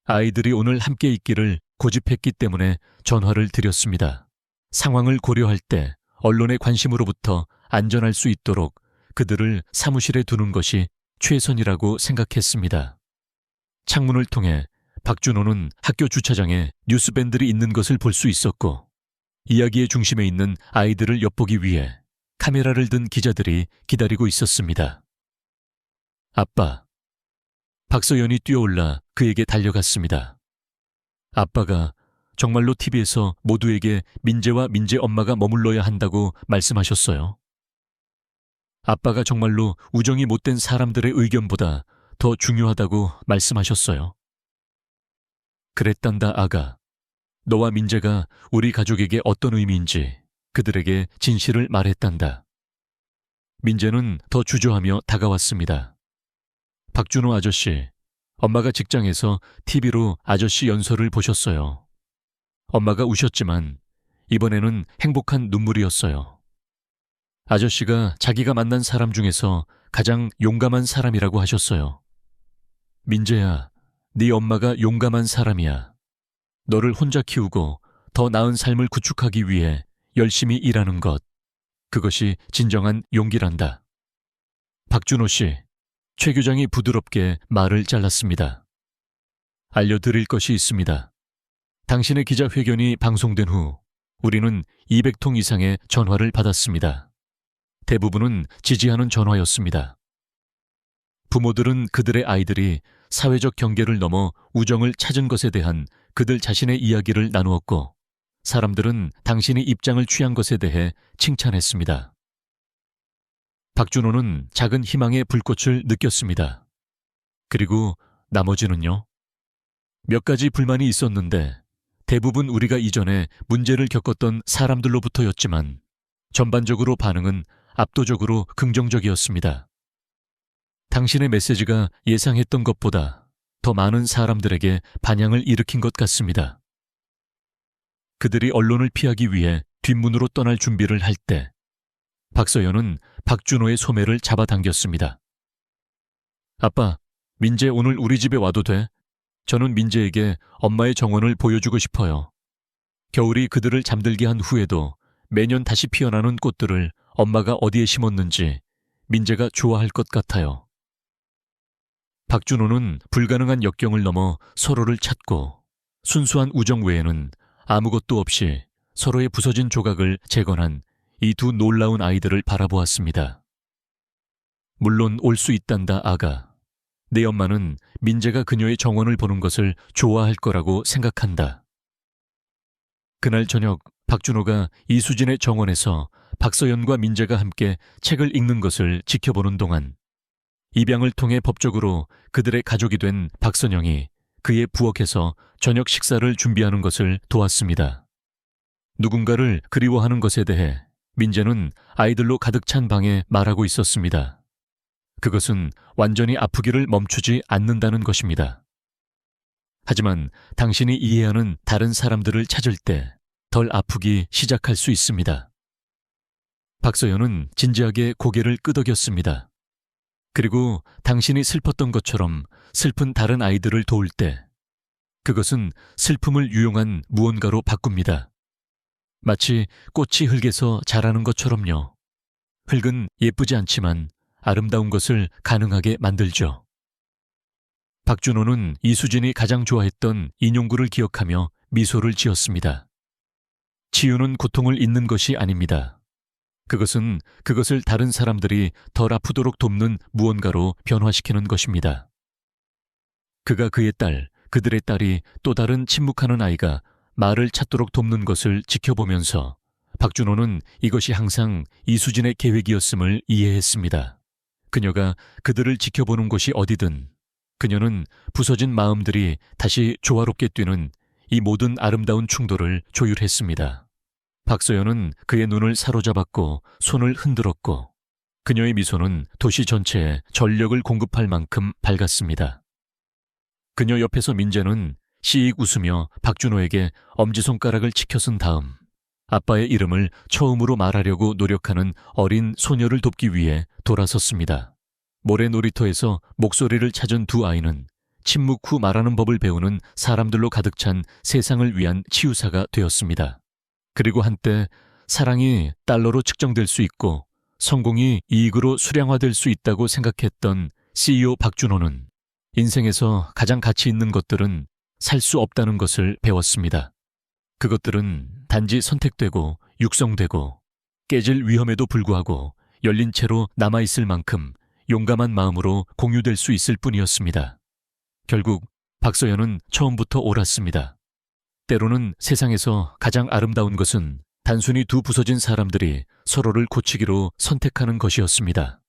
아이들이 오늘 함께 있기를 고집했기 때문에 전화를 드렸습니다. 상황을 고려할 때 언론의 관심으로부터 안전할 수 있도록 그들을 사무실에 두는 것이 최선이라고 생각했습니다. 창문을 통해 박준호는 학교 주차장에 뉴스밴들이 있는 것을 볼 수 있었고 이야기의 중심에 있는 아이들을 엿보기 위해 카메라를 든 기자들이 기다리고 있었습니다. 아빠. 박소연이 뛰어올라 그에게 달려갔습니다. 아빠가 정말로 TV에서 모두에게 민재와 민재 엄마가 머물러야 한다고 말씀하셨어요. 아빠가 정말로 우정이 못된 사람들의 의견보다 더 중요하다고 말씀하셨어요. 그랬단다, 아가. 너와 민재가 우리 가족에게 어떤 의미인지 그들에게 진실을 말했단다. 민재는 더 주저하며 다가왔습니다. 박준호 아저씨, 엄마가 직장에서 TV로 아저씨 연설을 보셨어요. 엄마가 우셨지만 이번에는 행복한 눈물이었어요. 아저씨가 자기가 만난 사람 중에서 가장 용감한 사람이라고 하셨어요. 민재야, 네 엄마가 용감한 사람이야. 너를 혼자 키우고 더 나은 삶을 구축하기 위해 열심히 일하는 것, 그것이 진정한 용기란다. 박준호 씨, 최 교장이 부드럽게 말을 잘랐습니다. 알려드릴 것이 있습니다. 당신의 기자회견이 방송된 후 우리는 200통 이상의 전화를 받았습니다. 대부분은 지지하는 전화였습니다. 부모들은 그들의 아이들이 사회적 경계를 넘어 우정을 찾은 것에 대한 그들 자신의 이야기를 나누었고 사람들은 당신이 입장을 취한 것에 대해 칭찬했습니다. 박준호는 작은 희망의 불꽃을 느꼈습니다. 그리고 나머지는요? 몇 가지 불만이 있었는데 대부분 우리가 이전에 문제를 겪었던 사람들로부터였지만 전반적으로 반응은 압도적으로 긍정적이었습니다. 당신의 메시지가 예상했던 것보다 더 많은 사람들에게 반향을 일으킨 것 같습니다. 그들이 언론을 피하기 위해 뒷문으로 떠날 준비를 할 때 박서연은 박준호의 소매를 잡아당겼습니다. 아빠, 민재 오늘 우리 집에 와도 돼? 저는 민재에게 엄마의 정원을 보여주고 싶어요. 겨울이 그들을 잠들게 한 후에도 매년 다시 피어나는 꽃들을 엄마가 어디에 심었는지 민재가 좋아할 것 같아요. 박준호는 불가능한 역경을 넘어 서로를 찾고 순수한 우정 외에는 아무것도 없이 서로의 부서진 조각을 재건한 이 두 놀라운 아이들을 바라보았습니다. 물론 올 수 있단다, 아가. 내 엄마는 민재가 그녀의 정원을 보는 것을 좋아할 거라고 생각한다. 그날 저녁 박준호가 이수진의 정원에서 박서연과 민재가 함께 책을 읽는 것을 지켜보는 동안 입양을 통해 법적으로 그들의 가족이 된 박선영이 그의 부엌에서 저녁 식사를 준비하는 것을 도왔습니다. 누군가를 그리워하는 것에 대해 민재는 아이들로 가득 찬 방에 말하고 있었습니다. 그것은 완전히 아프기를 멈추지 않는다는 것입니다. 하지만 당신이 이해하는 다른 사람들을 찾을 때 덜 아프기 시작할 수 있습니다. 박서연은 진지하게 고개를 끄덕였습니다. 그리고 당신이 슬펐던 것처럼 슬픈 다른 아이들을 도울 때 그것은 슬픔을 유용한 무언가로 바꿉니다. 마치 꽃이 흙에서 자라는 것처럼요. 흙은 예쁘지 않지만 아름다운 것을 가능하게 만들죠. 박준호는 이수진이 가장 좋아했던 인용구를 기억하며 미소를 지었습니다. 치유는 고통을 잊는 것이 아닙니다. 그것은 그것을 다른 사람들이 덜 아프도록 돕는 무언가로 변화시키는 것입니다. 그가 그의 딸, 그들의 딸이 또 다른 침묵하는 아이가 말을 찾도록 돕는 것을 지켜보면서 박준호는 이것이 항상 이수진의 계획이었음을 이해했습니다. 그녀가 그들을 지켜보는 곳이 어디든 그녀는 부서진 마음들이 다시 조화롭게 뛰는 이 모든 아름다운 충돌을 조율했습니다. 박서연은 그의 눈을 사로잡았고 손을 흔들었고 그녀의 미소는 도시 전체에 전력을 공급할 만큼 밝았습니다. 그녀 옆에서 민재는 시익 웃으며 박준호에게 엄지손가락을 치켜쓴 다음 아빠의 이름을 처음으로 말하려고 노력하는 어린 소녀를 돕기 위해 돌아섰습니다. 모래 놀이터에서 목소리를 찾은 두 아이는 침묵 후 말하는 법을 배우는 사람들로 가득 찬 세상을 위한 치유사가 되었습니다. 그리고 한때 사랑이 달러로 측정될 수 있고 성공이 이익으로 수량화될 수 있다고 생각했던 CEO 박준호는 인생에서 가장 가치 있는 것들은 살 수 없다는 것을 배웠습니다. 그것들은 단지 선택되고 육성되고 깨질 위험에도 불구하고 열린 채로 남아있을 만큼 용감한 마음으로 공유될 수 있을 뿐이었습니다. 결국 박서연은 처음부터 옳았습니다. 때로는 세상에서 가장 아름다운 것은 단순히 두 부서진 사람들이 서로를 고치기로 선택하는 것이었습니다.